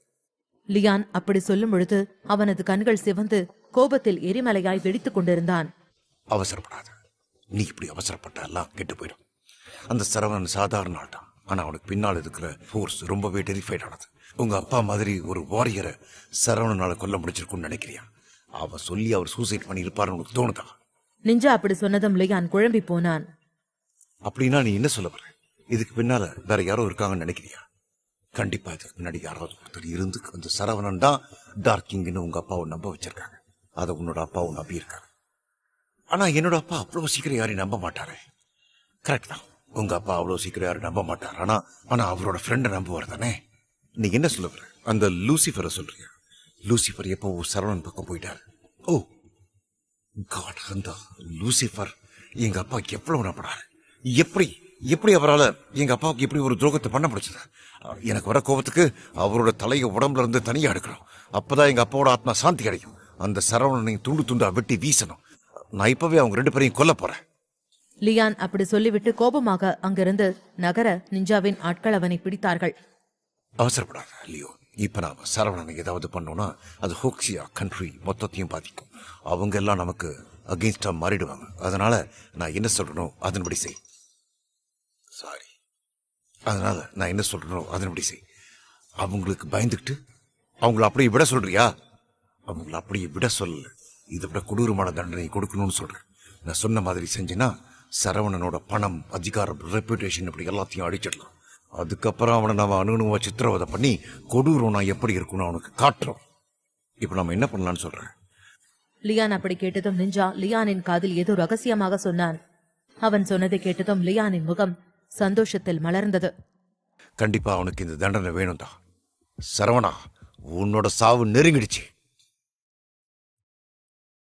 லியான் அப்படி சொல்லும் பொழுது அவனது கண்கள் சிவந்து கோபத்தில் எரிமலையாய் வெடித்துக் கொண்டிருந்தான். அவசரப்படாத. நீ இப்படி அவசரப்பட்ட எல்லாம் கெட்டு போயிடும். அந்த சரவணன் சாதாரண ஆள் தான். ஆனா அவனுக்கு பின்னால் இருக்கிற ஃபோர்ஸ் ரொம்பவே டெரிஃபைட் ஆனது. உங்க அப்பா மாதிரி ஒரு வாரியரை சரவணனால கொல்ல முடிச்சிருக்குன்னு நினைக்கிறியா? அவன் சொல்லி அவர் சூசைட் பண்ணி இருப்பாருன்னு உனக்கு தோணுதா? நிஞ்சா அப்படி சொன்னதும் லியான் குழம்பி போனான். அப்படின்னா நீ என்ன சொல்ல வர? இதுக்கு பின்னால வேற யாரோ இருக்காங்கன்னு நினைக்கிறியா? கண்டிப்பா இதுக்கு முன்னாடி யாராவது ஒருத்தர் இருந்து அந்த சரவணன் தான் டார்க்கிங்னு உங்க அப்பாவை நம்ப வச்சிருக்காங்க. அதை உன்னோட அப்பாவும் நம்பியிருக்காங்க. ஆனா என்னோட அப்பா அவ்வளவு சீக்கிரம் யாரையும் நம்ப மாட்டாரு. கரெக்ட் தான், உங்க அப்பா அவ்வளவு சீக்கிரம் யாரும் நம்ப மாட்டார். ஆனா அவரோட ஃப்ரெண்டை நம்புவார் தானே? நீ என்ன சொல்ல வர? அந்த லூசிஃபரை சொல்றியா? லூசிஃபர் எப்போ சரவணன் பக்கம் போயிட்டாரு. ஓ காட், அந்த லூசிஃபர் எங்க அப்பா எவ்வளவு நம்பினாரு. எப்படி அவரால் எங்க அப்பாவுக்கு எப்படி ஒரு துரோகத்தை பண்ண முடிச்சது? எனக்கு வர கோபத்துக்கு அவரோட தலையை உடம்புல இருந்து தனியா எடுக்கணும். அப்பதான் எங்க அப்பாவோட ஆத்மா சாந்தி கிடைக்கும். அந்த சரவணனை துண்டு துண்டா வெட்டி வீசணும். நான் இப்பவே அவங்க 2 பேரையும் கொல்ல போறேன். லியான் அப்படி சொல்லிவிட்டு கோபமாக அங்கிருந்து நகர நிஞ்சாவின் ஆட்கள் அவனை பிடித்தார்கள். அவசரப்படாத லியோ. இப்ப நாம சரவணனை ஏதாவது பண்ணோம்னா அது ஹோக்ஸியா கண்ட்ரி மொத்தத்தையும் பாதிக்கும். அவங்க எல்லாம் நமக்கு அகெயின்ஸ்டா மாறிடுவாங்க. அதனால நான் என்ன சொல்றேனோ அதன்படி செய். அவங்களுக்கு பயந்துக்கிட்டு அவங்கள அப்படியே விட சொல்றியா? அவங்கள அப்படியே விட சொல்லல, இதை விட கொடூரமான தண்டனை கொடுக்கணும்னு சொல்றேன். நான் சொன்ன மாதிரி செஞ்சேன்னா சரவணனோட பணம், அதிகாரம், ரெப்யூட்டேஷன் இப்படி எல்லாத்தையும் அடிச்சிடலாம். அதுக்கப்புறம் அவனை நம்ம அணுகுணுவா சித்திரவதை பண்ணி கொடூரம் நான் எப்படி இருக்குன்னு அவனுக்கு காட்டுறோம். இப்ப நம்ம என்ன பண்ணலாம்னு சொல்றேன். லியான் அப்படி கேட்டதும் நிஞ்சா லியானின் காதில் ஏதோ ரகசியமாக சொன்னான். அவன் சொன்னதை கேட்டதும் லியானின் முகம் சந்தோஷத்தில் மலர்ந்தது. கண்டிப்பா அவனுக்கு இந்த தண்டனை வேணும் தான். சரவணா, உன்னோட சாவு நெருங்கிடுச்சு.